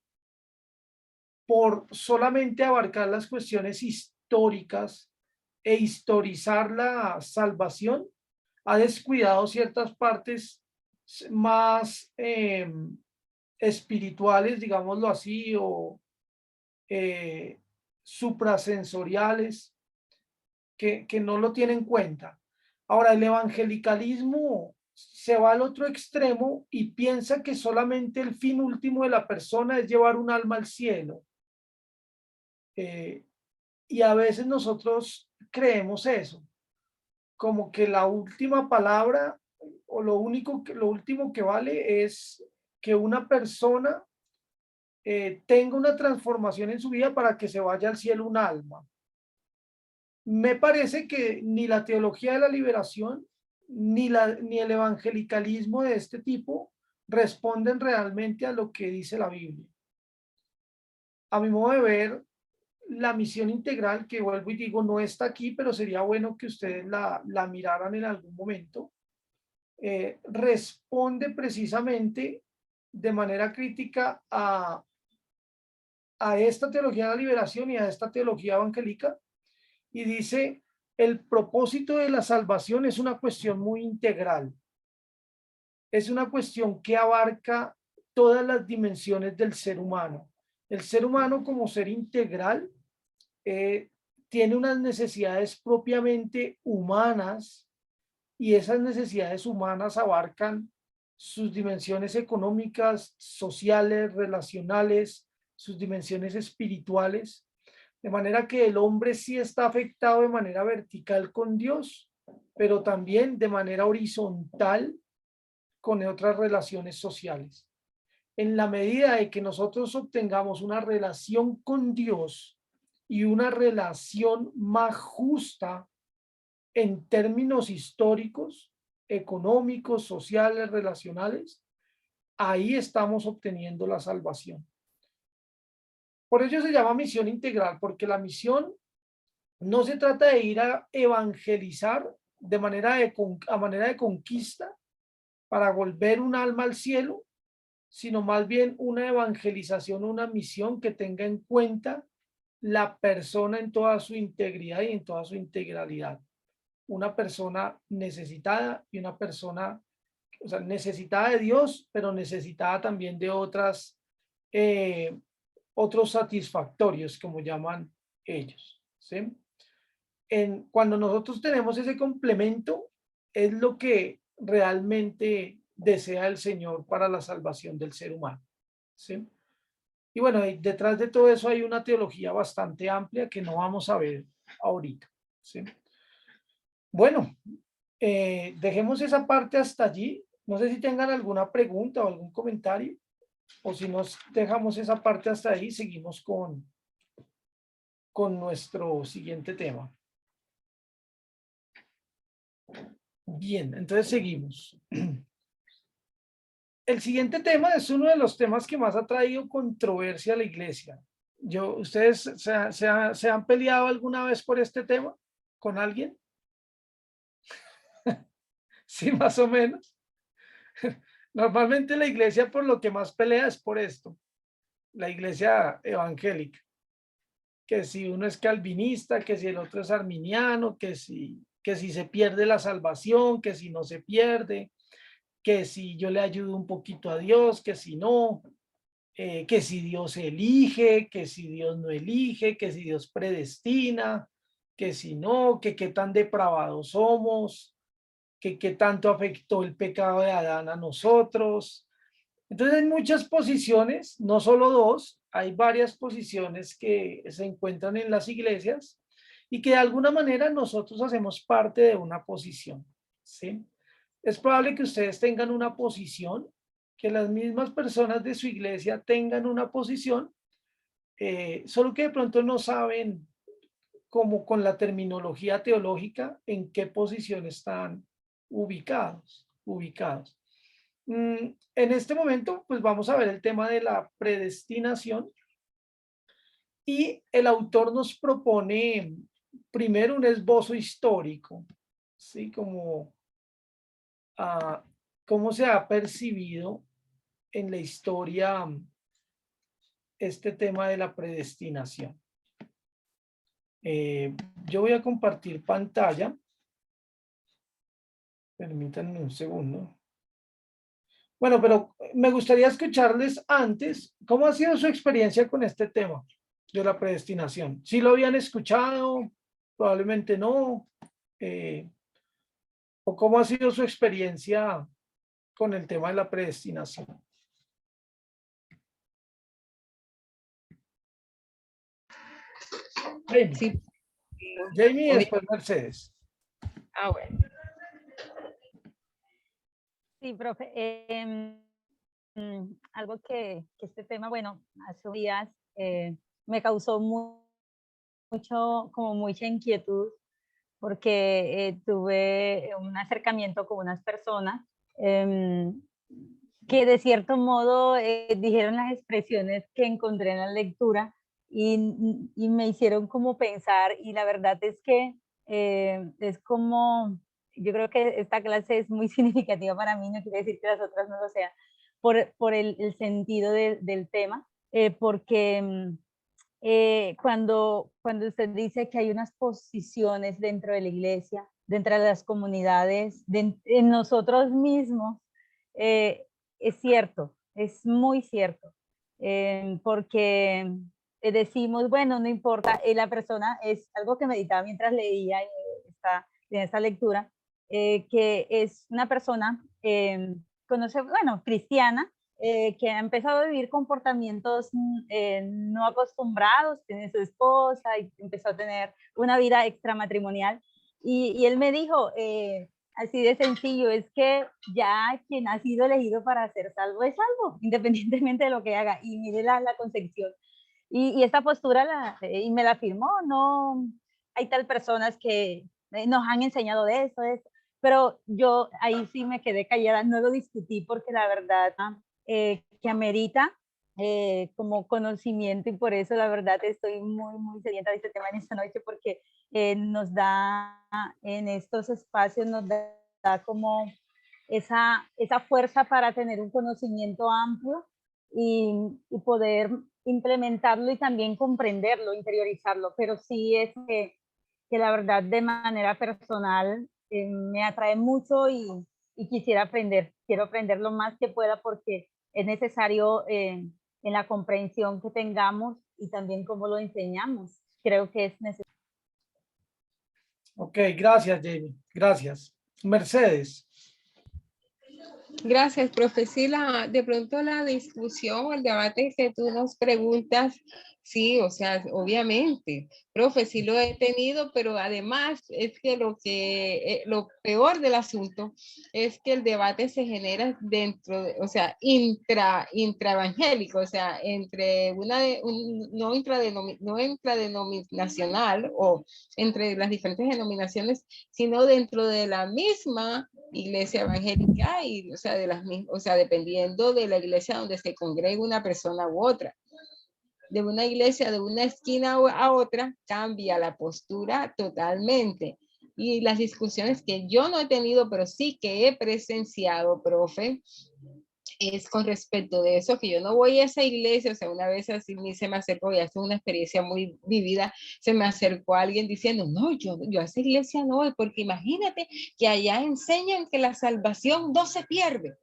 por solamente abarcar las cuestiones históricas e historizar la salvación, ha descuidado ciertas partes más espirituales, digámoslo así, o suprasensoriales, que no lo tienen en cuenta. Ahora, el evangelicalismo se va al otro extremo y piensa que solamente el fin último de la persona es llevar un alma al cielo. Y a veces nosotros creemos eso, como que la última palabra o lo último que vale es que una persona tenga una transformación en su vida para que se vaya al cielo un alma. Me parece que ni la teología de la liberación ni el evangelicalismo de este tipo responden realmente a lo que dice la Biblia. A mi modo de ver, la misión integral, que vuelvo y digo, no está aquí, pero sería bueno que ustedes la miraran en algún momento, responde precisamente de manera crítica a esta teología de la liberación y a esta teología evangélica, y dice, el propósito de la salvación es una cuestión muy integral. Es una cuestión que abarca todas las dimensiones del ser humano. El ser humano como ser integral tiene unas necesidades propiamente humanas, y esas necesidades humanas abarcan sus dimensiones económicas, sociales, relacionales, sus dimensiones espirituales, de manera que el hombre sí está afectado de manera vertical con Dios, pero también de manera horizontal con otras relaciones sociales. En la medida de que nosotros obtengamos una relación con Dios y una relación más justa en términos históricos, económicos, sociales, relacionales, ahí estamos obteniendo la salvación. Por ello se llama misión integral, porque la misión no se trata de ir a evangelizar a manera de conquista para volver un alma al cielo, sino más bien una evangelización, una misión que tenga en cuenta la persona en toda su integridad y en toda su integralidad. Una persona necesitada y una persona, o sea, necesitada de Dios, pero necesitada también de otros satisfactorios, como llaman ellos, ¿sí? Cuando nosotros tenemos ese complemento, es lo que realmente desea el Señor para la salvación del ser humano, ¿sí? Y bueno, detrás de todo eso hay una teología bastante amplia que no vamos a ver ahorita, ¿sí? Bueno, dejemos esa parte hasta allí. No sé si tengan alguna pregunta o algún comentario, o si nos dejamos esa parte hasta ahí, seguimos con nuestro siguiente tema. Bien, entonces seguimos. El siguiente tema es uno de los temas que más ha traído controversia a la iglesia. ¿Ustedes se han peleado alguna vez por este tema con alguien? Sí, más o menos. Normalmente la iglesia por lo que más pelea es por esto, la iglesia evangélica, que si uno es calvinista, que si el otro es arminiano, que si se pierde la salvación, que si no se pierde, que si yo le ayudo un poquito a Dios, que si no, que si Dios elige, que si Dios no elige, que si Dios predestina, que si no, que qué tan depravados somos, que qué tanto afectó el pecado de Adán a nosotros. Entonces hay muchas posiciones, no solo dos, hay varias posiciones que se encuentran en las iglesias y que de alguna manera nosotros hacemos parte de una posición, ¿sí? Es probable que ustedes tengan una posición, que las mismas personas de su iglesia tengan una posición, solo que de pronto no saben, como con la terminología teológica, en qué posición están ubicados. En este momento, pues vamos a ver el tema de la predestinación y el autor nos propone primero un esbozo histórico, ¿sí? Como cómo se ha percibido en la historia este tema de la predestinación. Yo voy a compartir pantalla. Permítanme un segundo. Bueno, pero me gustaría escucharles antes, ¿cómo ha sido su experiencia con este tema de la predestinación? ¿Sí lo habían escuchado? Probablemente no. ¿O cómo ha sido su experiencia con el tema de la predestinación? Jamie, Sí. Jamie y después Mercedes. Bueno. Sí, profe. Algo que este tema, bueno, hace días me causó mucha inquietud porque tuve un acercamiento con unas personas que de cierto modo dijeron las expresiones que encontré en la lectura y me hicieron como pensar, y la verdad es que es como, yo creo que esta clase es muy significativa para mí, no quiere decir que las otras no lo sean, por el sentido del tema, porque cuando usted dice que hay unas posiciones dentro de la iglesia, dentro de las comunidades, en nosotros mismos, es cierto, es muy cierto, porque decimos, bueno, no importa, la persona es algo que meditaba mientras leía en esta lectura, que es una persona, bueno, cristiana, que ha empezado a vivir comportamientos no acostumbrados, tiene su esposa y empezó a tener una vida extramatrimonial. Y él me dijo, así de sencillo, es que ya quien ha sido elegido para ser salvo es salvo, independientemente de lo que haga. Y mire la concepción. Y esta postura y me la afirmó, no hay tal personas que nos han enseñado de eso, pero yo ahí sí me quedé callada, no lo discutí porque la verdad que amerita como conocimiento y por eso la verdad estoy muy sedienta de este tema en esta noche porque nos da en estos espacios, nos da como esa fuerza para tener un conocimiento amplio y poder implementarlo y también comprenderlo, interiorizarlo, pero sí es que la verdad de manera personal me atrae mucho y quisiera aprender, quiero aprender lo más que pueda porque es necesario en la comprensión que tengamos y también cómo lo enseñamos. Creo que es necesario. Ok, gracias, Jamie. Gracias. Mercedes. Gracias, profe. Sí, de pronto la discusión o el debate que tú nos preguntas, sí, o sea, obviamente, profe, sí lo he tenido, pero además es que lo peor del asunto es que el debate se genera dentro, o sea, intraevangélico, o sea, entre no intradenominacional o entre las diferentes denominaciones, sino dentro de la misma iglesia evangélica y, o sea, dependiendo de la iglesia donde se congregue una persona u otra. De una iglesia, de una esquina a otra, cambia la postura totalmente. Y las discusiones que yo no he tenido, pero sí que he presenciado, profe, es con respecto de eso, que yo no voy a esa iglesia, o sea, una vez así se me acercó, y hace una experiencia muy vivida, se me acercó alguien diciendo, no, yo a esa iglesia no voy, porque imagínate que allá enseñan que la salvación no se pierde.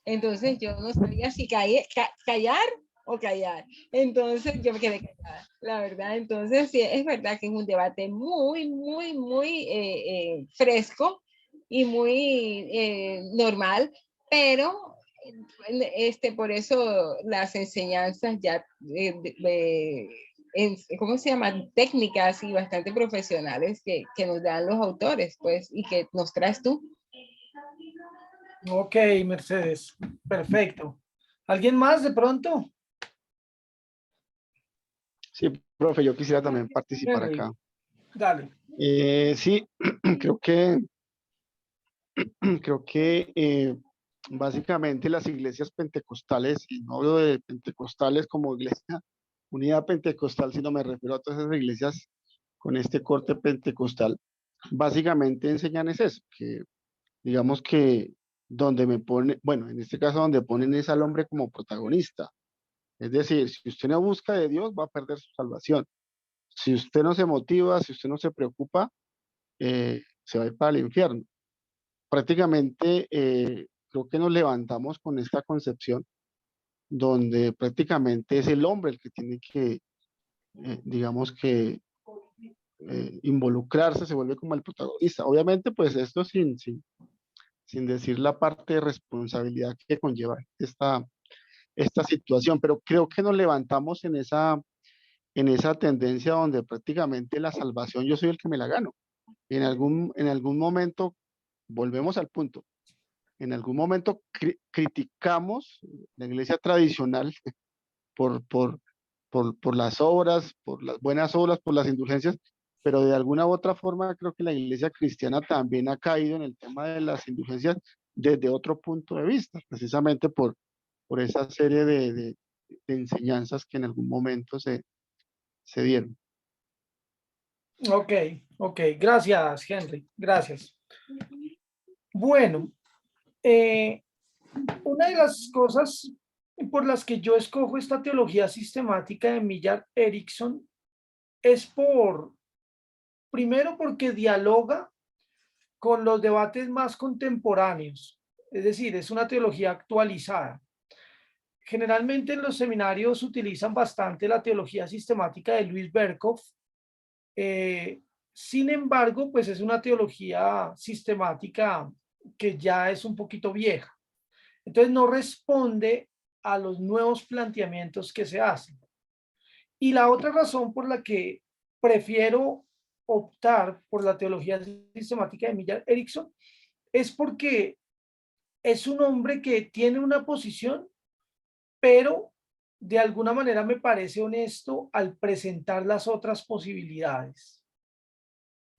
Entonces yo no sabía si callar o callar. Entonces yo me quedé callada, la verdad. Entonces sí, es verdad que es un debate muy, muy, muy fresco y muy normal, pero por eso las enseñanzas ya, ¿cómo se llama? Técnicas y bastante profesionales que nos dan los autores, pues, y que nos traes tú. Ok, Mercedes, perfecto. ¿Alguien más de pronto? Sí, profe, yo quisiera también participar Henry, acá. dale. Sí, creo que básicamente las iglesias pentecostales, y no hablo de pentecostales como iglesia unidad pentecostal, sino me refiero a todas esas iglesias con este corte pentecostal, básicamente enseñan es eso, que digamos que donde me pone, bueno, en este caso donde ponen es al hombre como protagonista. Es decir, si usted no busca de Dios, va a perder su salvación. Si usted no se motiva, si usted no se preocupa, se va a ir para el infierno. Prácticamente creo que nos levantamos con esta concepción donde prácticamente es el hombre el que tiene que, digamos que, involucrarse, se vuelve como el protagonista. Obviamente, pues esto sin decir la parte de responsabilidad que conlleva esta situación, pero creo que nos levantamos en esa tendencia donde prácticamente la salvación yo soy el que me la gano. En algún momento, volvemos al punto, en algún momento criticamos la iglesia tradicional por, por, por las obras, por las buenas obras, por las indulgencias, pero de alguna u otra forma creo que la iglesia cristiana también ha caído en el tema de las indulgencias desde otro punto de vista, precisamente por esa serie de enseñanzas que en algún momento se dieron. Ok, ok. Gracias, Henry. Gracias. Bueno, una de las cosas por las que yo escojo esta teología sistemática de Millard Erickson es primero porque dialoga con los debates más contemporáneos, es decir, es una teología actualizada. Generalmente en los seminarios utilizan bastante la teología sistemática de Louis Berkhof. Sin embargo, pues es una teología sistemática que ya es un poquito vieja. Entonces no responde a los nuevos planteamientos que se hacen. Y la otra razón por la que prefiero optar por la teología sistemática de Millard Erickson es porque es un hombre que tiene una posición, pero de alguna manera me parece honesto al presentar las otras posibilidades.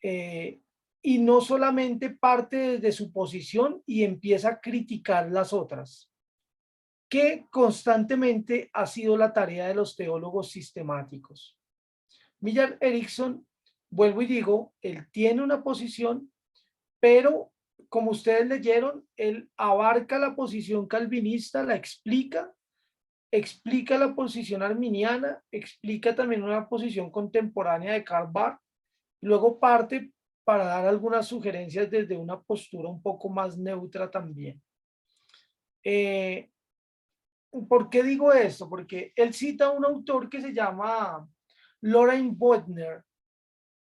Y no solamente parte desde su posición y empieza a criticar las otras, que constantemente ha sido la tarea de los teólogos sistemáticos. Millard Erickson, vuelvo y digo, él tiene una posición, pero como ustedes leyeron, él abarca la posición calvinista, la explica la posición arminiana, explica también una posición contemporánea de Karl Barth, luego parte para dar algunas sugerencias desde una postura un poco más neutra también. ¿Por qué digo esto? Porque él cita a un autor que se llama Loren Boitner.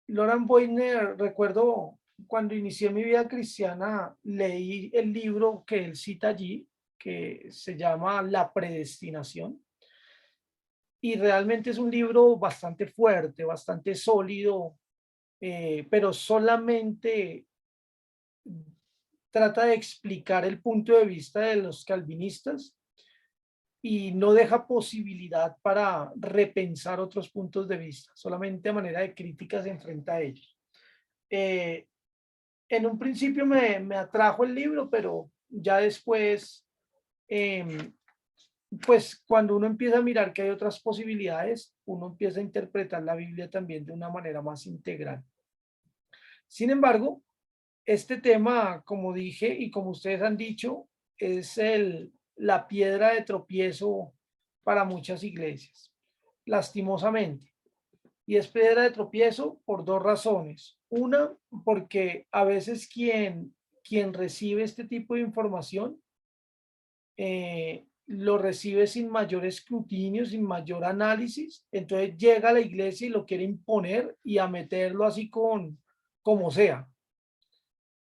Loren Boitner, recuerdo cuando inicié mi vida cristiana, leí el libro que él cita allí, que se llama La Predestinación. Y realmente es un libro bastante fuerte, bastante sólido, pero solamente trata de explicar el punto de vista de los calvinistas y no deja posibilidad para repensar otros puntos de vista, solamente a manera de crítica se enfrenta a ellos. En un principio me atrajo el libro, pero ya después, pues cuando uno empieza a mirar que hay otras posibilidades, uno empieza a interpretar la Biblia también de una manera más integral. Sin embargo, este tema, como dije y como ustedes han dicho, es la piedra de tropiezo para muchas iglesias, lastimosamente. Y es piedra de tropiezo por dos razones. Una, porque a veces quien recibe este tipo de información lo recibe sin mayor escrutinio, sin mayor análisis. Entonces llega a la iglesia y lo quiere imponer y a meterlo así como sea.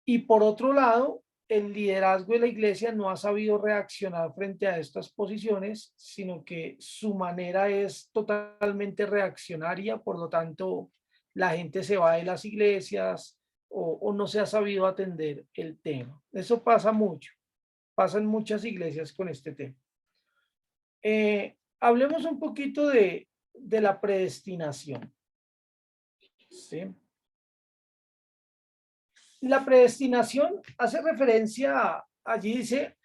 Y por otro lado, el liderazgo de la iglesia no ha sabido reaccionar frente a estas posiciones, sino que su manera es totalmente reaccionaria, por lo tanto, la gente se va de las iglesias o no se ha sabido atender el tema. Eso pasa mucho, pasa en muchas iglesias con este tema. Hablemos un poquito de la predestinación. ¿Sí? La predestinación hace referencia, allí dice,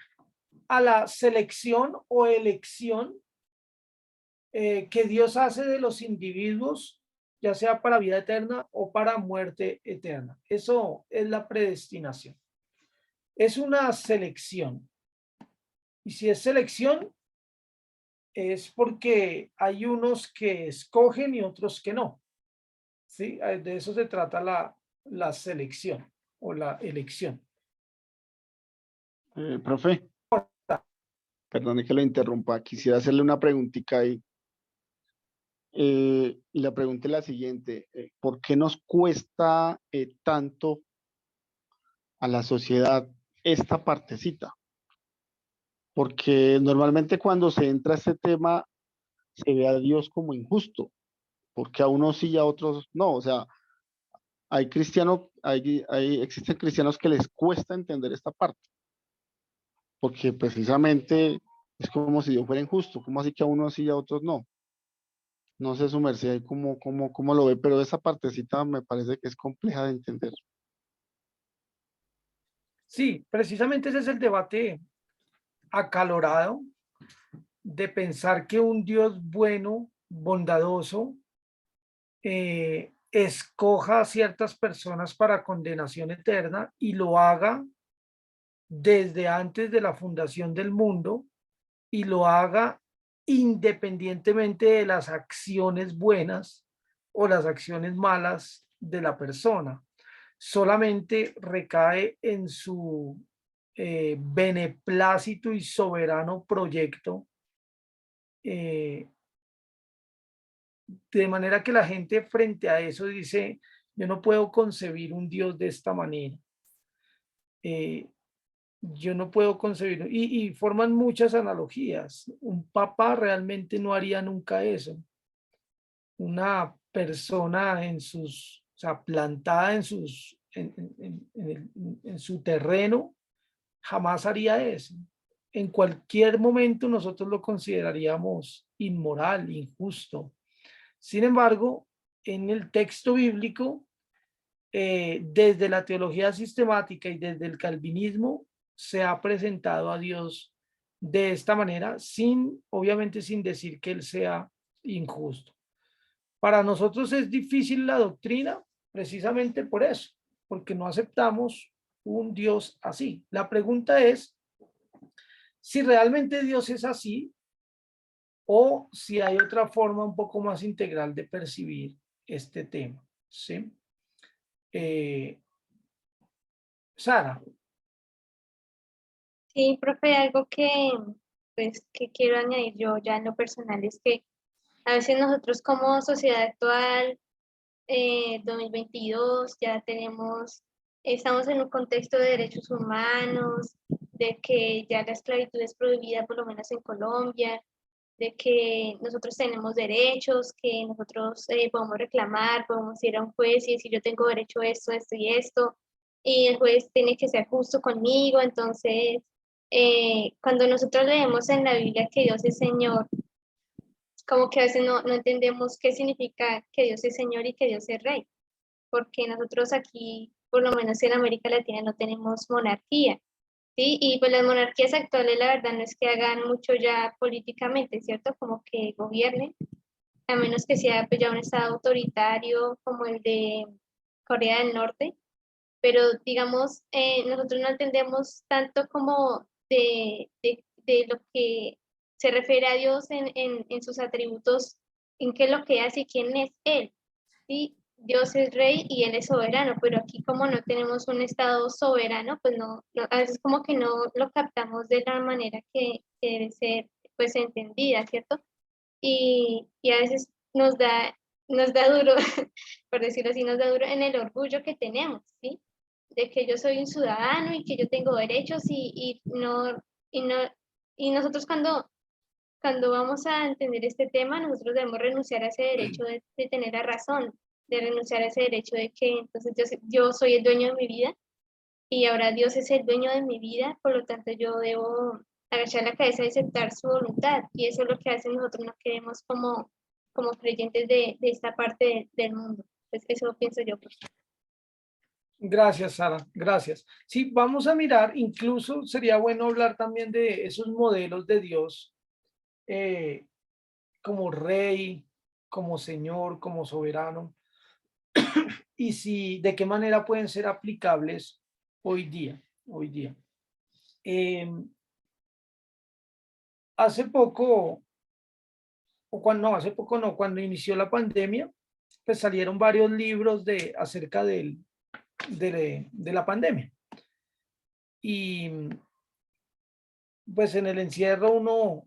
a la selección o elección que Dios hace de los individuos, ya sea para vida eterna o para muerte eterna. Eso es la predestinación. Es una selección. Y si es selección, es porque hay unos que escogen y otros que no. ¿Sí? De eso se trata la selección o la elección. Profe, perdone que lo interrumpa, quisiera hacerle una preguntita ahí. Y la pregunta es la siguiente, ¿por qué nos cuesta tanto a la sociedad esta partecita? Porque normalmente cuando se entra a este tema se ve a Dios como injusto, porque a unos sí y a otros no. O sea, hay cristianos, existen cristianos que les cuesta entender esta parte, porque precisamente es como si Dios fuera injusto. ¿Cómo así que a unos sí y a otros no? No sé su merced ahí cómo lo ve, pero esa partecita me parece que es compleja de entender. Sí, precisamente ese es el debate acalorado de pensar que un Dios bueno, bondadoso, escoja a ciertas personas para condenación eterna y lo haga desde antes de la fundación del mundo y lo haga independientemente de las acciones buenas o las acciones malas de la persona. Solamente recae en su beneplácito y soberano proyecto, de manera que la gente frente a eso dice, yo no puedo concebir un Dios de esta manera. Yo no puedo concebir, y forman muchas analogías. Un papá realmente no haría nunca eso. Una persona o sea, plantada en su terreno, jamás haría eso. En cualquier momento nosotros lo consideraríamos inmoral, injusto. Sin embargo, en el texto bíblico, desde la teología sistemática y desde el calvinismo, se ha presentado a Dios de esta manera, obviamente sin decir que Él sea injusto. Para nosotros es difícil la doctrina precisamente por eso, porque no aceptamos un Dios así. La pregunta es si realmente Dios es así o si hay otra forma un poco más integral de percibir este tema. ¿Sí? Sara. Sí, profe, algo pues, que quiero añadir yo ya en lo personal es que a veces nosotros como sociedad actual, 2022, ya estamos en un contexto de derechos humanos, de que ya la esclavitud es prohibida por lo menos en Colombia, de que nosotros tenemos derechos, que nosotros podemos reclamar, podemos ir a un juez y decir yo tengo derecho a esto, esto y esto, y el juez tiene que ser justo conmigo. Entonces, cuando nosotros leemos en la Biblia que Dios es Señor, como que a veces no entendemos qué significa que Dios es Señor y que Dios es Rey, porque nosotros aquí, por lo menos en América Latina, no tenemos monarquía. ¿Sí? Y pues las monarquías actuales, la verdad, no es que hagan mucho ya políticamente, ¿cierto? Como que gobiernen, a menos que sea pues, ya un estado autoritario como el de Corea del Norte. Pero digamos, nosotros no entendemos tanto como de lo que se refiere a Dios en sus atributos, en qué es lo que hace y quién es Él. ¿Sí? Dios es rey y Él es soberano, pero aquí como no tenemos un Estado soberano, pues a veces como que no lo captamos de la manera que debe ser pues entendida, ¿cierto? Y a veces nos da duro, por decirlo así, nos da duro en el orgullo que tenemos, ¿sí? De que yo soy un ciudadano y que yo tengo derechos y no, y nosotros cuando vamos a entender este tema, nosotros debemos renunciar a ese derecho de tener la razón, de renunciar a ese derecho de que entonces yo soy el dueño de mi vida y ahora Dios es el dueño de mi vida, por lo tanto yo debo agachar la cabeza y aceptar su voluntad. Y eso es lo que hace nosotros nos quedemos como creyentes de esta parte del mundo. Pues eso pienso yo. Gracias, Sara, gracias. Sí, vamos a mirar, incluso sería bueno hablar también de esos modelos de Dios como rey, como señor, como soberano, y si de qué manera pueden ser aplicables hoy día. Hace poco, hace poco no, cuando inició la pandemia, pues salieron varios libros acerca de la pandemia. Y pues en el encierro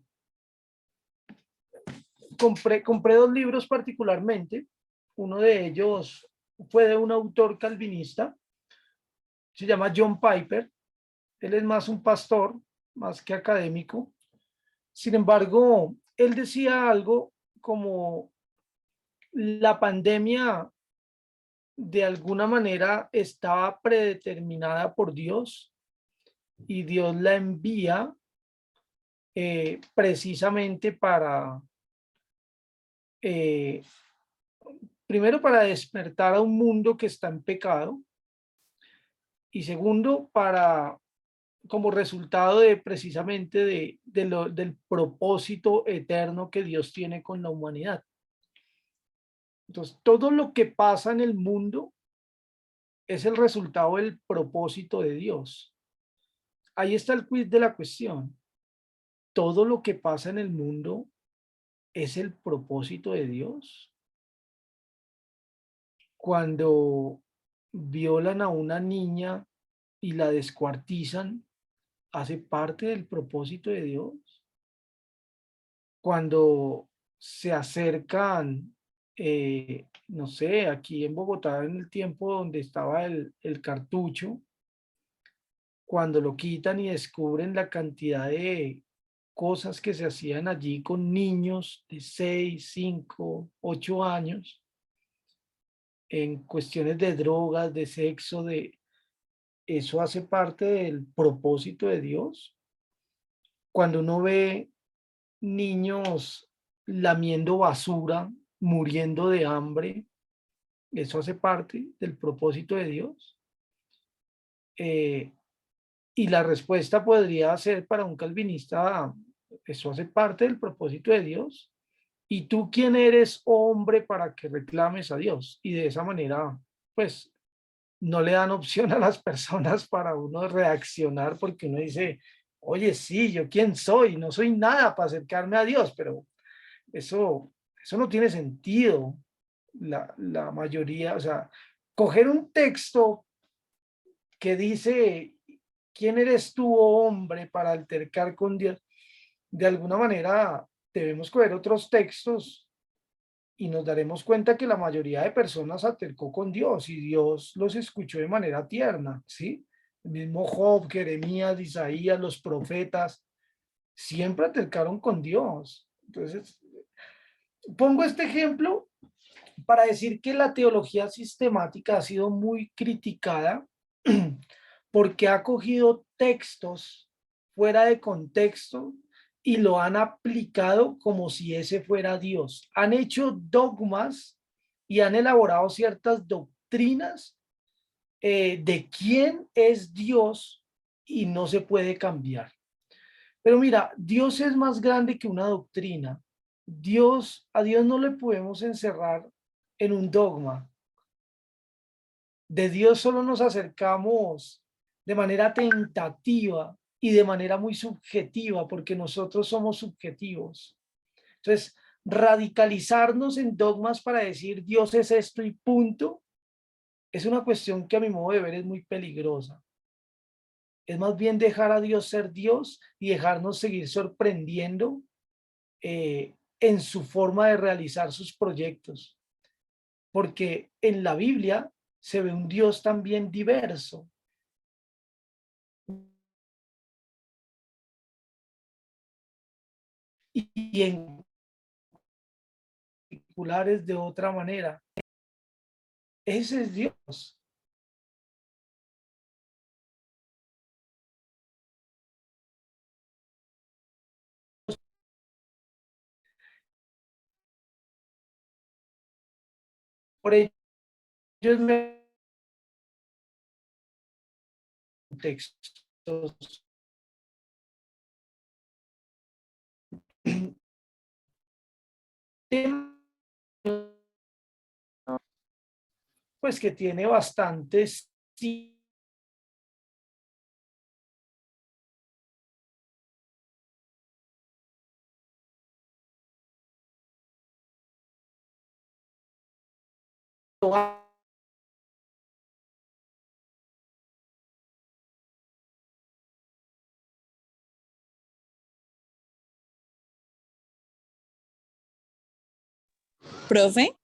compré dos libros particularmente. Uno de ellos fue de un autor calvinista, se llama John Piper. Él es más un pastor, más que académico. Sin embargo, él decía algo como la pandemia de alguna manera estaba predeterminada por Dios y Dios la envía precisamente primero para despertar a un mundo que está en pecado y segundo como resultado precisamente del propósito eterno que Dios tiene con la humanidad. Entonces, todo lo que pasa en el mundo es el resultado del propósito de Dios. Ahí está el quiz de la cuestión. Todo lo que pasa en el mundo es el propósito de Dios. Cuando violan a una niña y la descuartizan, ¿hace parte del propósito de Dios? Cuando se acercan, no sé, aquí en Bogotá, en el tiempo donde estaba el cartucho, cuando lo quitan y descubren la cantidad de cosas que se hacían allí con niños de 6, 5, 8 años, en cuestiones de drogas, de sexo, eso hace parte del propósito de Dios. Cuando uno ve niños lamiendo basura, muriendo de hambre, eso hace parte del propósito de Dios. Y la respuesta podría ser para un calvinista, eso hace parte del propósito de Dios. ¿Y tú quién eres, hombre, para que reclames a Dios? Y de esa manera, pues, no le dan opción a las personas para uno reaccionar porque uno dice, oye, sí, ¿yo quién soy? No soy nada para acercarme a Dios, pero eso no tiene sentido. La mayoría, o sea, coger un texto que dice, ¿quién eres tú, oh hombre, para altercar con Dios? De alguna manera debemos coger otros textos y nos daremos cuenta que la mayoría de personas altercó con Dios y Dios los escuchó de manera tierna, ¿sí? El mismo Job, Jeremías, Isaías, los profetas, siempre altercaron con Dios. Entonces, pongo este ejemplo para decir que la teología sistemática ha sido muy criticada porque ha cogido textos fuera de contexto y lo han aplicado como si ese fuera Dios. Han hecho dogmas y han elaborado ciertas doctrinas de quién es Dios y no se puede cambiar. Pero mira, Dios es más grande que una doctrina. A Dios no le podemos encerrar en un dogma. De Dios solo nos acercamos de manera tentativa y de manera muy subjetiva, porque nosotros somos subjetivos. Entonces, radicalizarnos en dogmas para decir Dios es esto y punto, es una cuestión que a mi modo de ver es muy peligrosa. Es más bien dejar a Dios ser Dios y dejarnos seguir sorprendiendo en su forma de realizar sus proyectos. Porque en la Biblia se ve un Dios también diverso. Y en particulares de otra manera. Ese es Dios. Por ello me textos pues que tiene bastantes Profe,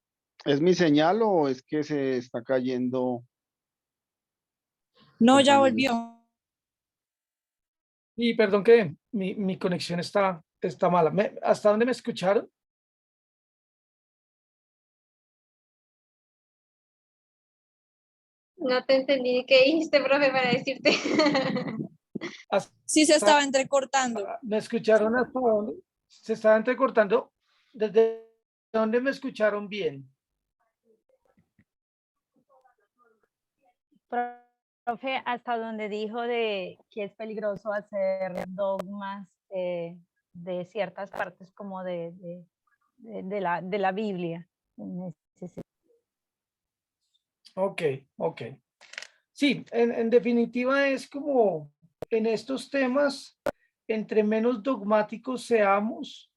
¿Es mi señal o es que se está cayendo, no, ya compañeros? volvió. y perdón que mi conexión está mala. ¿Hasta dónde me escucharon? No te entendí qué dijiste, profe, para decirte. Sí, se Hasta- estaba entrecortando. ¿Me escucharon hasta dónde? Se estaba entrecortando. ¿Desde dónde me escucharon bien? Profe, hasta donde dijo de que es peligroso hacer dogmas de ciertas partes como de la Biblia. Ok, ok. Sí, en definitiva es como en estos temas, entre menos dogmáticos seamos,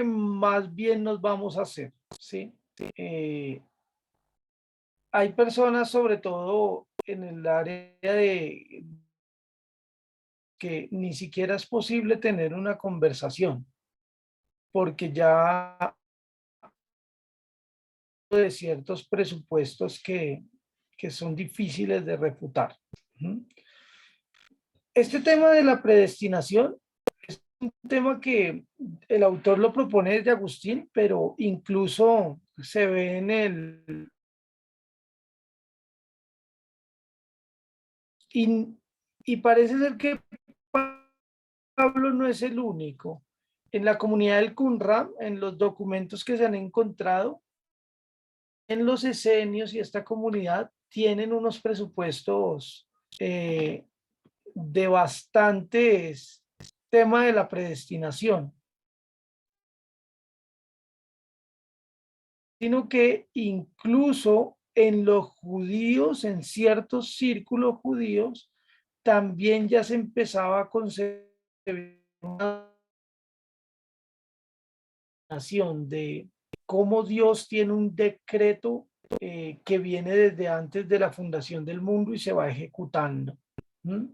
más bien nos vamos a hacer, ¿sí? Hay personas, sobre todo en el área de que ni siquiera es posible tener una conversación, porque ya de ciertos presupuestos que son difíciles de refutar. ¿Mm? Este tema de la predestinación es un tema que el autor lo propone desde Agustín, pero incluso se ve en el... Y parece ser que Pablo no es el único. En la comunidad del Qumran, en los documentos que se han encontrado, en los esenios y esta comunidad tienen unos presupuestos de bastantes tema de la predestinación, sino que incluso en los judíos, en ciertos círculos judíos, también ya se empezaba a concebir una nación de cómo Dios tiene un decreto que viene desde antes de la fundación del mundo y se va ejecutando. ¿Mm?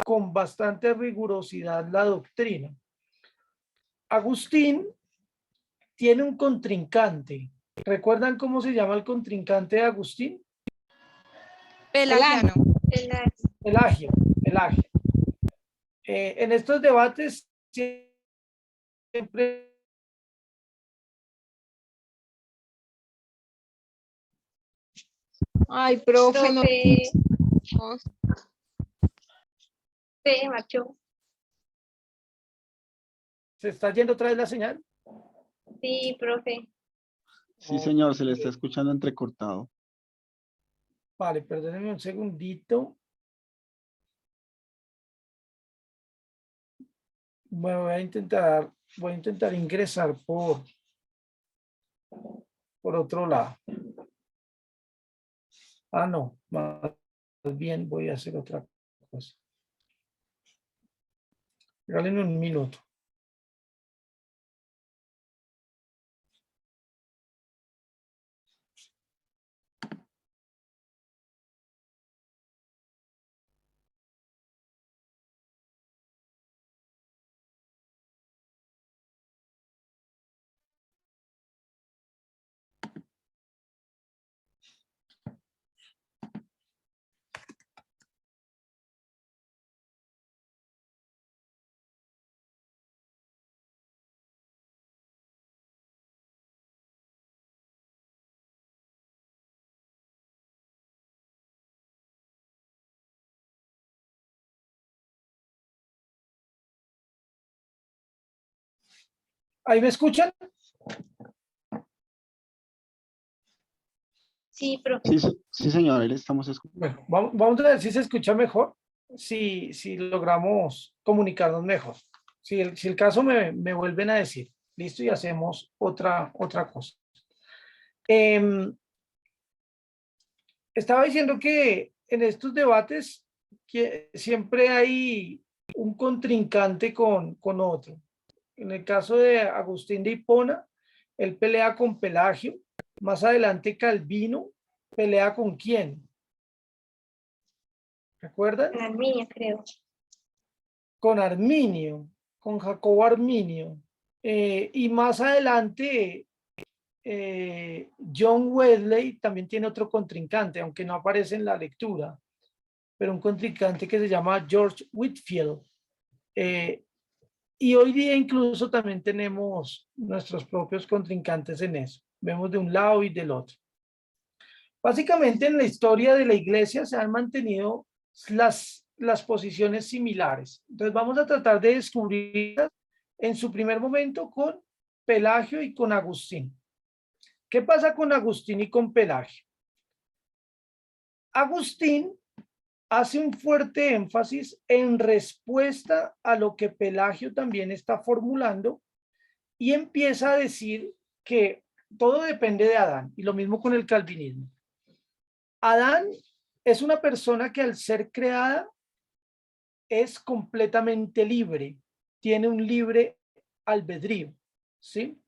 Con bastante rigurosidad la doctrina. Agustín tiene un contrincante. ¿Recuerdan cómo se llama el contrincante de Agustín? Pelagiano. Pelagio. Pelagio. En estos debates siempre Ay, profe, no. Profe, se marchó. se está yendo otra vez la señal. Sí, profe. Sí, señor, se le está escuchando entrecortado. Vale, perdónenme un segundito. Bueno, voy a intentar ingresar por otro lado. Ah, no, más bien voy a hacer otra cosa. Regálenme un minuto. ¿Ahí me escuchan? Sí, profe. Sí, sí, señor, ahí le estamos escuchando. Bueno, vamos a ver si se escucha mejor, si logramos comunicarnos mejor. Si el caso me vuelven a decir, listo, y hacemos otra cosa. Estaba diciendo que en estos debates que siempre hay un contrincante con otro. En el caso de Agustín de Hipona, él pelea con Pelagio. Más adelante Calvino pelea con quién. ¿Recuerdan? En Arminia, creo. Con Arminio, con Jacobo Arminio. Y más adelante, John Wesley también tiene otro contrincante, aunque no aparece en la lectura, pero un contrincante que se llama George Whitefield. Y hoy día incluso también tenemos nuestros propios contrincantes en eso. Vemos de un lado y del otro. Básicamente en la historia de la iglesia se han mantenido las posiciones similares. Entonces vamos a tratar de descubrirlas en su primer momento con Pelagio y con Agustín. ¿Qué pasa con Agustín y con Pelagio? Agustín hace un fuerte énfasis en respuesta a lo que Pelagio también está formulando y empieza a decir que todo depende de Adán, y lo mismo con el calvinismo. Adán es una persona que al ser creada es completamente libre, tiene un libre albedrío, ¿sí?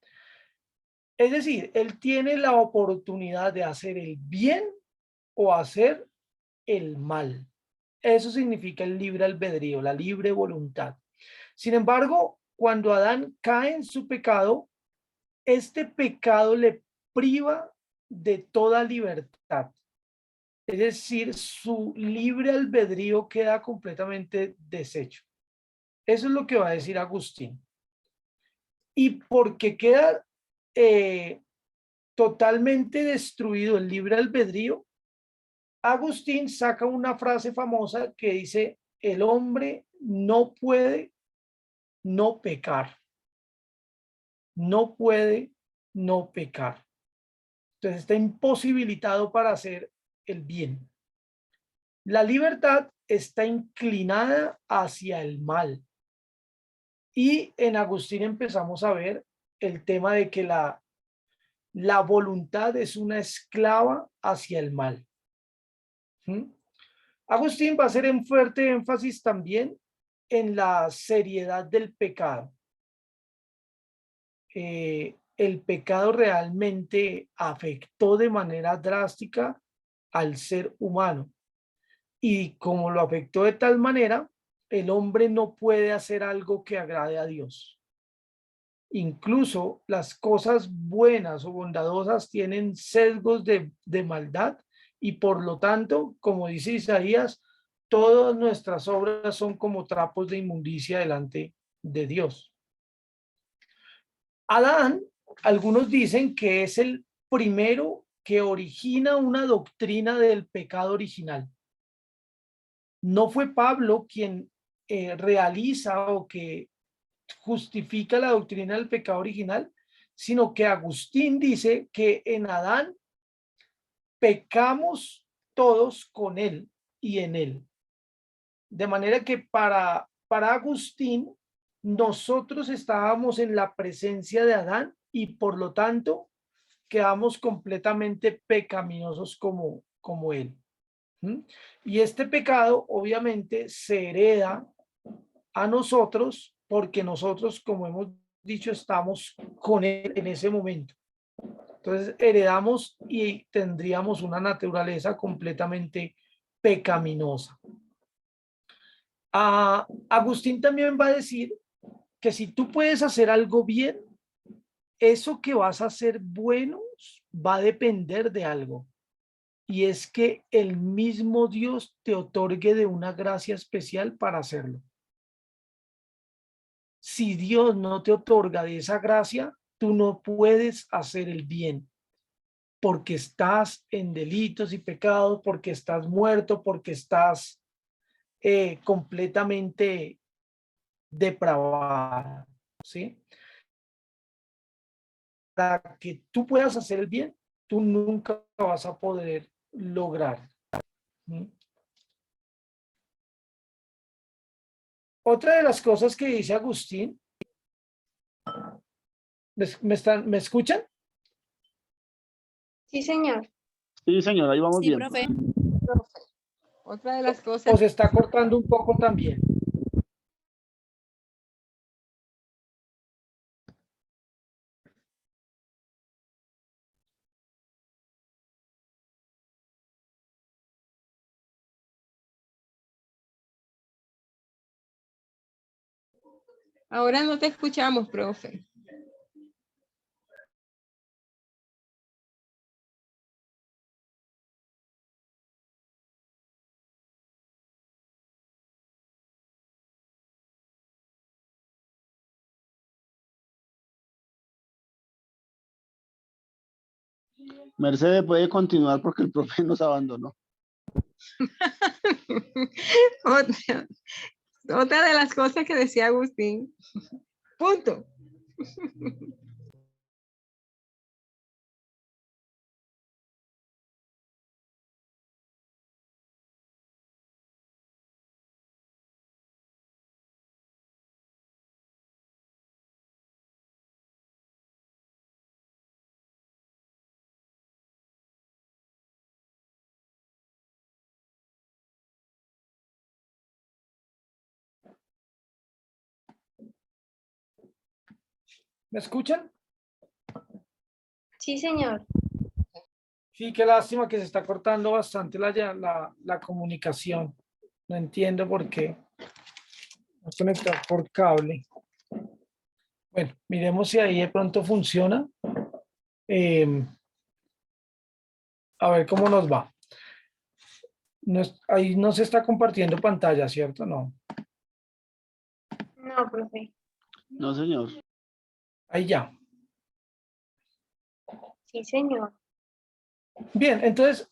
Es decir, él tiene la oportunidad de hacer el bien o hacer el mal. Eso significa el libre albedrío, la libre voluntad. Sin embargo, cuando Adán cae en su pecado, este pecado le priva de toda libertad. Es decir, su libre albedrío queda completamente deshecho. Eso es lo que va a decir Agustín. Y porque queda totalmente destruido el libre albedrío, Agustín saca una frase famosa que dice, el hombre no puede no pecar. No puede no pecar. Entonces está imposibilitado para hacer el bien. La libertad está inclinada hacia el mal. Y en Agustín empezamos a ver el tema de que la voluntad es una esclava hacia el mal. ¿Mm? Agustín va a hacer un fuerte énfasis también en la seriedad del pecado. El pecado realmente afectó de manera drástica al ser humano. Y como lo afectó de tal manera, el hombre no puede hacer algo que agrade a Dios. Incluso las cosas buenas o bondadosas tienen sesgos de maldad y por lo tanto, como dice Isaías, todas nuestras obras son como trapos de inmundicia delante de Dios. Adán, algunos dicen que es el primero que origina una doctrina del pecado original. No fue Pablo quien realiza o que justifica la doctrina del pecado original, sino que Agustín dice que en Adán pecamos todos con él y en él. De manera que para Agustín, nosotros estábamos en la presencia de Adán y por lo tanto quedamos completamente pecaminosos como como él. ¿Mm? Y este pecado obviamente se hereda a nosotros porque nosotros, como hemos dicho, estamos con él en ese momento. Entonces heredamos y tendríamos una naturaleza completamente pecaminosa. Agustín también va a decir que si tú puedes hacer algo bien, eso que vas a hacer bueno va a depender de algo. Y es que el mismo Dios te otorgue de una gracia especial para hacerlo. Si Dios no te otorga de esa gracia, tú no puedes hacer el bien, porque estás en delitos y pecados, porque estás muerto, porque estás completamente depravado, ¿sí? Para que tú puedas hacer el bien, tú nunca vas a poder lograr. ¿Sí? Otra de las cosas que dice Agustín, ¿me escuchan? Sí, señor. Sí, señor, ahí vamos Sí, bien. profe. Otra de las cosas. ¿O se está cortando un poco también? Ahora no te escuchamos, profe. Mercedes puede continuar porque el profe nos abandonó. Otra de las cosas que decía Agustín. Punto. ¿Me escuchan? Sí, señor. Sí, qué lástima que se está cortando bastante la comunicación. No entiendo por qué. Voy a conectar por cable. Bueno, miremos si ahí de pronto funciona. A ver cómo nos va. Ahí no se está compartiendo pantalla, ¿cierto? No. No, profe. No, señor. Ahí ya. Sí, señor. Bien, entonces,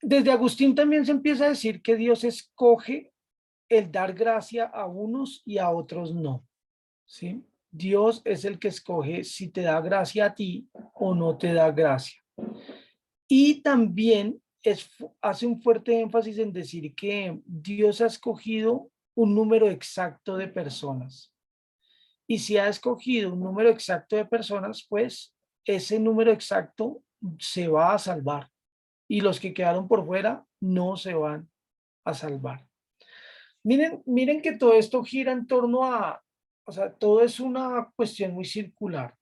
desde Agustín también se empieza a decir que Dios escoge el dar gracia a unos y a otros no. ¿Sí? Dios es el que escoge si te da gracia a ti o no te da gracia. Y también hace un fuerte énfasis en decir que Dios ha escogido un número exacto de personas. Y si ha escogido un número exacto de personas, pues ese número exacto se va a salvar. Y los que quedaron por fuera no se van a salvar. Miren que todo esto gira en torno o sea, todo es una cuestión muy circular.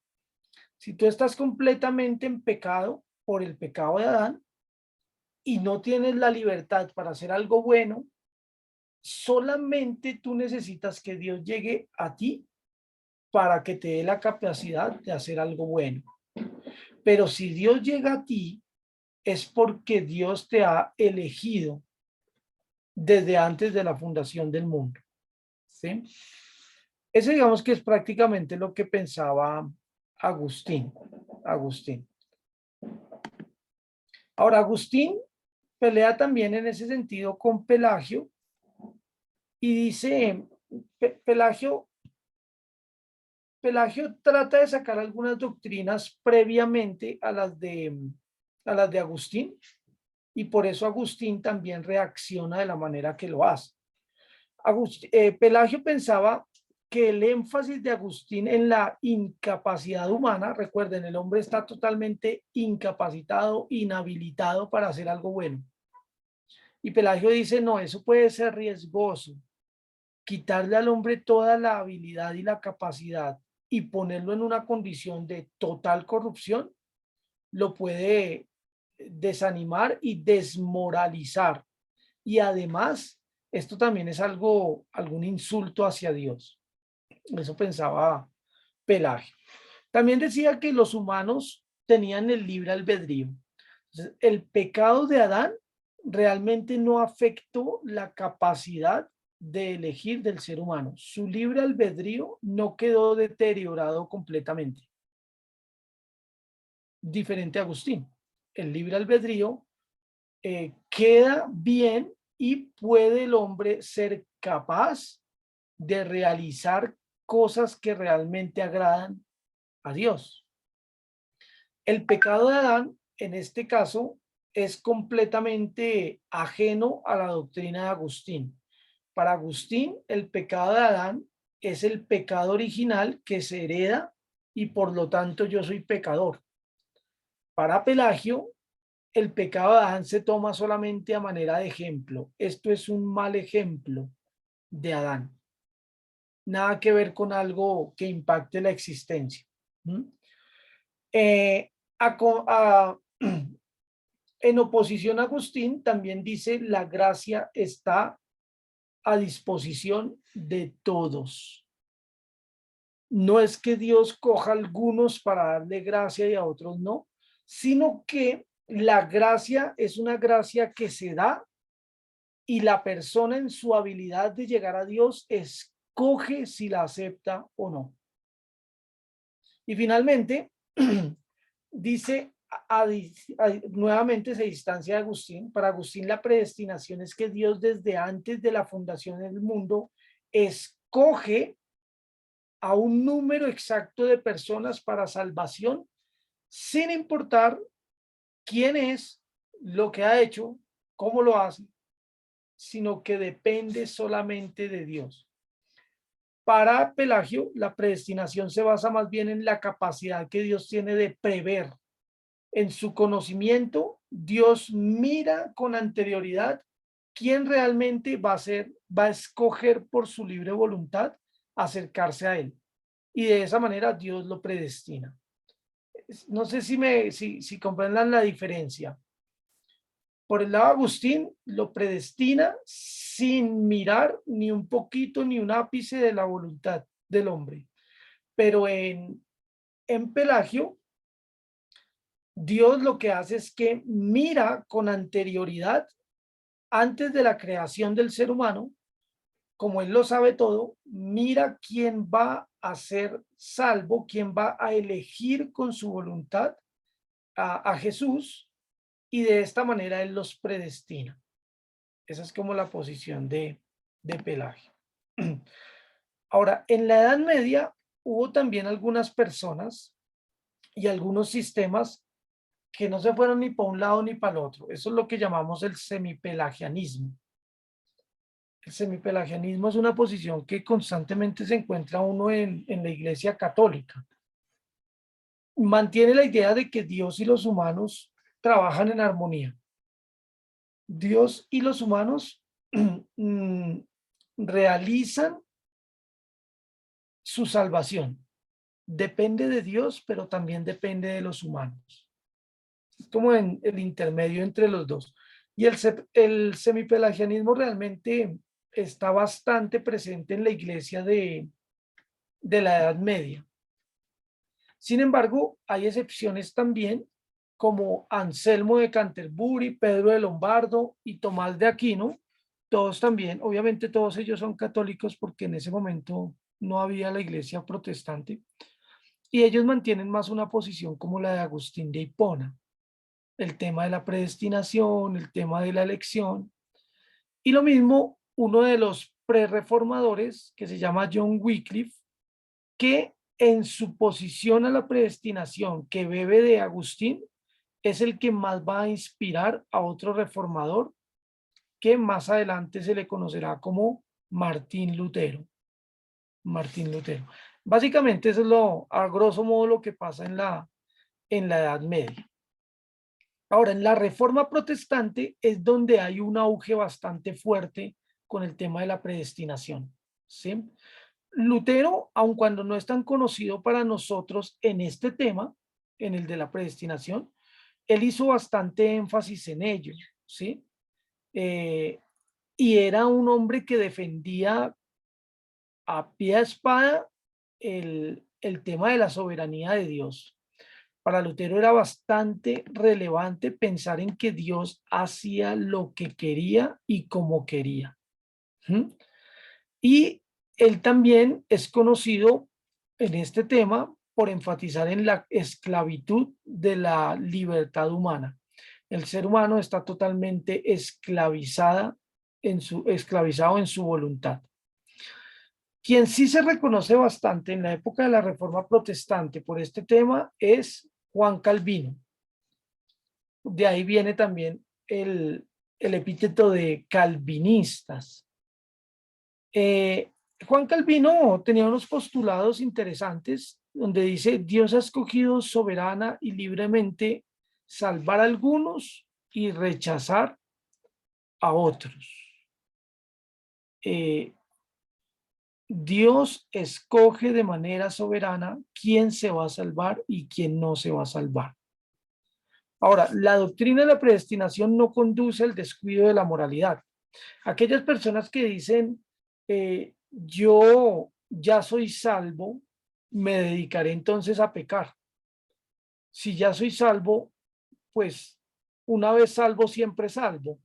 Si tú estás completamente en pecado por el pecado de Adán y no tienes la libertad para hacer algo bueno, solamente tú necesitas que Dios llegue a ti para que te dé la capacidad de hacer algo bueno. Pero si Dios llega a ti, es porque Dios te ha elegido desde antes de la fundación del mundo. ¿Sí? Ese digamos que es prácticamente lo que pensaba Agustín. Ahora, Agustín pelea también en ese sentido con Pelagio y dice, Pelagio trata de sacar algunas doctrinas previamente a las de Agustín y por eso Agustín también reacciona de la manera que lo hace. Pelagio pensaba que el énfasis de Agustín en la incapacidad humana, recuerden, el hombre está totalmente incapacitado, inhabilitado para hacer algo bueno. Y Pelagio dice, no, eso puede ser riesgoso. Quitarle al hombre toda la habilidad y la capacidad y ponerlo en una condición de total corrupción, lo puede desanimar y desmoralizar. Y además, esto también es algún insulto hacia Dios. Eso pensaba Pelagio. También decía que los humanos tenían el libre albedrío. Entonces, el pecado de Adán realmente no afectó la capacidad de elegir del ser humano. Su libre albedrío no quedó deteriorado completamente. Diferente a Agustín. El libre albedrío queda bien y puede el hombre ser capaz de realizar cosas que realmente agradan a Dios. El pecado de Adán, en este caso, es completamente ajeno a la doctrina de Agustín. Para Agustín, el pecado de Adán es el pecado original que se hereda y por lo tanto yo soy pecador. Para Pelagio, el pecado de Adán se toma solamente a manera de ejemplo. Esto es un mal ejemplo de Adán. Nada que ver con algo que impacte la existencia. En oposición a Agustín, también dice la gracia está a disposición de todos. No es que Dios coja a algunos para darle gracia y a otros no, sino que la gracia es una gracia que se da y la persona en su habilidad de llegar a Dios escoge si la acepta o no. Y finalmente, dice, nuevamente se distancia de Agustín. Para Agustín la predestinación es que Dios desde antes de la fundación del mundo escoge a un número exacto de personas para salvación, sin importar quién es, lo que ha hecho, cómo lo hace, sino que depende solamente de Dios. Para Pelagio, la predestinación se basa más bien en la capacidad que Dios tiene de prever. En su conocimiento, Dios mira con anterioridad quién realmente va a escoger por su libre voluntad acercarse a él. Y de esa manera Dios lo predestina. No sé si comprendan la diferencia. Por el lado de Agustín, lo predestina sin mirar ni un poquito ni un ápice de la voluntad del hombre. Pero en Pelagio, Dios lo que hace es que mira con anterioridad, antes de la creación del ser humano, como él lo sabe todo, mira quién va a ser salvo, quién va a elegir con su voluntad a Jesús, y de esta manera él los predestina. Esa es como la posición de Pelagio. Ahora, en la Edad Media hubo también algunas personas y algunos sistemas que no se fueron ni para un lado ni para el otro. Eso es lo que llamamos el semipelagianismo. El semipelagianismo es una posición que constantemente se encuentra uno en la Iglesia Católica. Mantiene la idea de que Dios y los humanos trabajan en armonía. Dios y los humanos realizan su salvación. Depende de Dios, pero también depende de los humanos. Es como en el intermedio entre los dos. Y el semipelagianismo realmente está bastante presente en la iglesia de la Edad Media. Sin embargo, hay excepciones también, como Anselmo de Canterbury, Pedro de Lombardo y Tomás de Aquino. Todos también, obviamente todos ellos son católicos porque en ese momento no había la iglesia protestante. Y ellos mantienen más una posición como la de Agustín de Hipona. El tema de la predestinación, el tema de la elección. Y lo mismo, uno de los prerreformadores, que se llama John Wycliffe, que en su posición a la predestinación que bebe de Agustín, es el que más va a inspirar a otro reformador, que más adelante se le conocerá como Martín Lutero. Martín Lutero. Básicamente eso es a grosso modo lo que pasa en la Edad Media. Ahora, en la Reforma Protestante es donde hay un auge bastante fuerte con el tema de la predestinación, ¿sí? Lutero, aun cuando no es tan conocido para nosotros en este tema, en el de la predestinación, él hizo bastante énfasis en ello, ¿sí? Y era un hombre que defendía a pie de espada el tema de la soberanía de Dios. Para Lutero era bastante relevante pensar en que Dios hacía lo que quería y como quería. ¿Mm? Y él también es conocido en este tema por enfatizar en la esclavitud de la libertad humana. El ser humano está totalmente esclavizado en su voluntad. Quien sí se reconoce bastante en la época de la Reforma Protestante por este tema es Juan Calvino. De ahí viene también el epíteto de calvinistas. Juan Calvino tenía unos postulados interesantes donde dice: Dios ha escogido soberana y libremente salvar a algunos y rechazar a otros. Dios escoge de manera soberana quién se va a salvar y quién no se va a salvar. Ahora, la doctrina de la predestinación no conduce al descuido de la moralidad. Aquellas personas que dicen, yo ya soy salvo, me dedicaré entonces a pecar. Si ya soy salvo, pues una vez salvo, siempre salvo.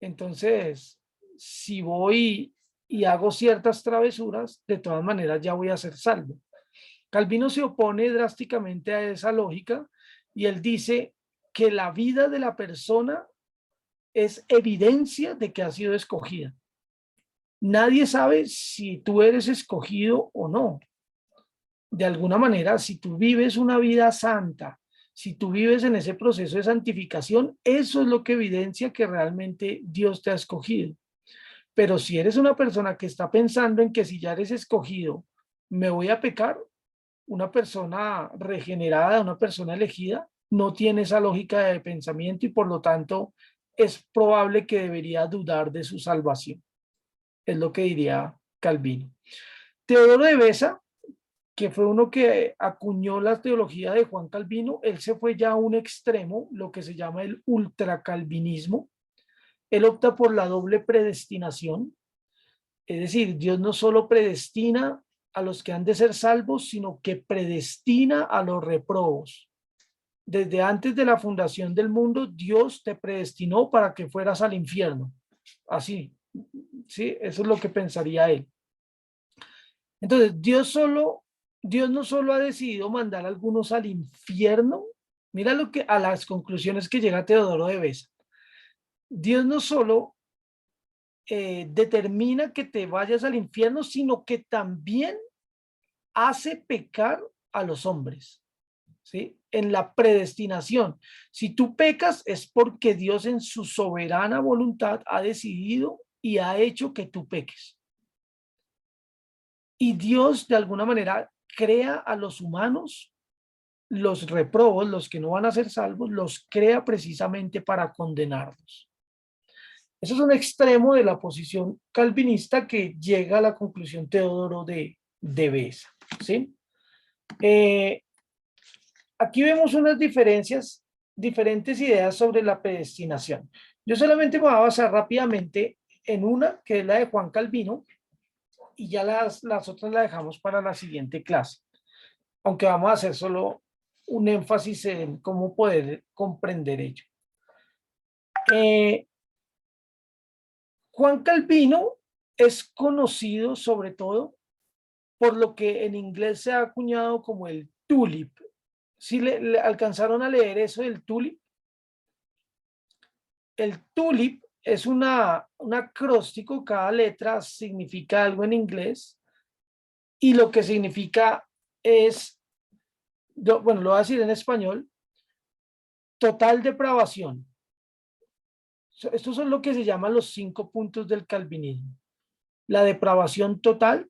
Entonces, si voy y hago ciertas travesuras, de todas maneras ya voy a ser salvo. Calvino se opone drásticamente a esa lógica y él dice que la vida de la persona es evidencia de que ha sido escogida. Nadie sabe si tú eres escogido o no. De alguna manera, si tú vives una vida santa, si tú vives en ese proceso de santificación, eso es lo que evidencia que realmente Dios te ha escogido. Pero si eres una persona que está pensando en que si ya eres escogido, me voy a pecar, una persona regenerada, una persona elegida, no tiene esa lógica de pensamiento y por lo tanto es probable que debería dudar de su salvación. Es lo que diría Calvino. Teodoro de Beza, que fue uno que acuñó la teología de Juan Calvino, él se fue ya a un extremo, lo que se llama el ultracalvinismo. Él opta por la doble predestinación, es decir, Dios no solo predestina a los que han de ser salvos, sino que predestina a los reprobos. Desde antes de la fundación del mundo, Dios te predestinó para que fueras al infierno. Así, ¿sí? Eso es lo que pensaría él. Entonces, Dios no solo ha decidido mandar a algunos al infierno, mira a las conclusiones que llega Teodoro de Beza. Dios no solo determina que te vayas al infierno, sino que también hace pecar a los hombres, ¿sí? En la predestinación. Si tú pecas es porque Dios en su soberana voluntad ha decidido y ha hecho que tú peques. Y Dios de alguna manera crea a los humanos, los reprobos, los que no van a ser salvos, los crea precisamente para condenarlos. Eso es un extremo de la posición calvinista que llega a la conclusión Teodoro de Beza, ¿sí? Aquí vemos unas diferentes ideas sobre la predestinación. Yo solamente me voy a basar rápidamente en una, que es la de Juan Calvino, y ya las otras las dejamos para la siguiente clase, aunque vamos a hacer solo un énfasis en cómo poder comprender ello. Juan Calvino es conocido sobre todo por lo que en inglés se ha acuñado como el tulip. ¿Sí le alcanzaron a leer eso del tulip? El tulip es un acróstico, cada letra significa algo en inglés y lo que significa es, bueno, lo voy a decir en español, total depravación. Estos son lo que se llaman los 5 puntos del calvinismo. La depravación total,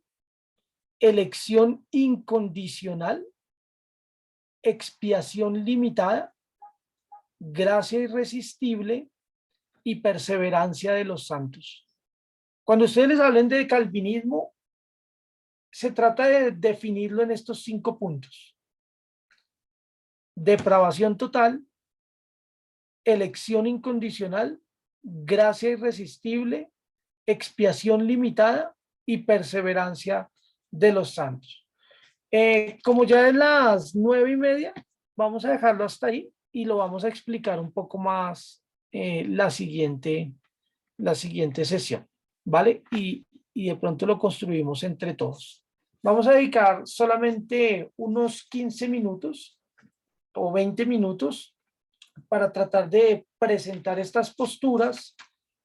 elección incondicional, expiación limitada, gracia irresistible y perseverancia de los santos. Cuando ustedes les hablen de calvinismo, se trata de definirlo en estos 5 puntos: depravación total, elección incondicional, gracia irresistible, expiación limitada y perseverancia de los santos. Como ya es las 9:30, vamos a dejarlo hasta ahí y lo vamos a explicar un poco más la siguiente sesión, ¿vale? Y de pronto lo construimos entre todos. Vamos a dedicar solamente unos 15 minutos o 20 minutos para tratar de presentar estas posturas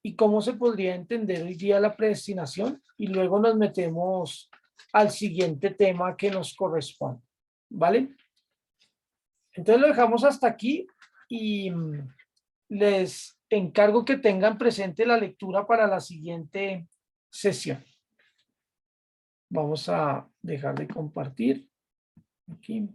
y cómo se podría entender hoy día la predestinación, y luego nos metemos al siguiente tema que nos corresponde, ¿vale? Entonces lo dejamos hasta aquí y les encargo que tengan presente la lectura para la siguiente sesión. Vamos a dejar de compartir aquí.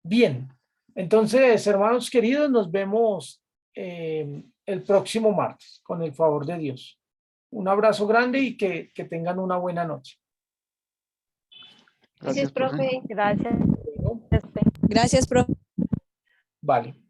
Bien, entonces, hermanos queridos, nos vemos el próximo martes, con el favor de Dios. Un abrazo grande y que tengan una buena noche. Gracias, profe. Gracias. Gracias, profe. Vale.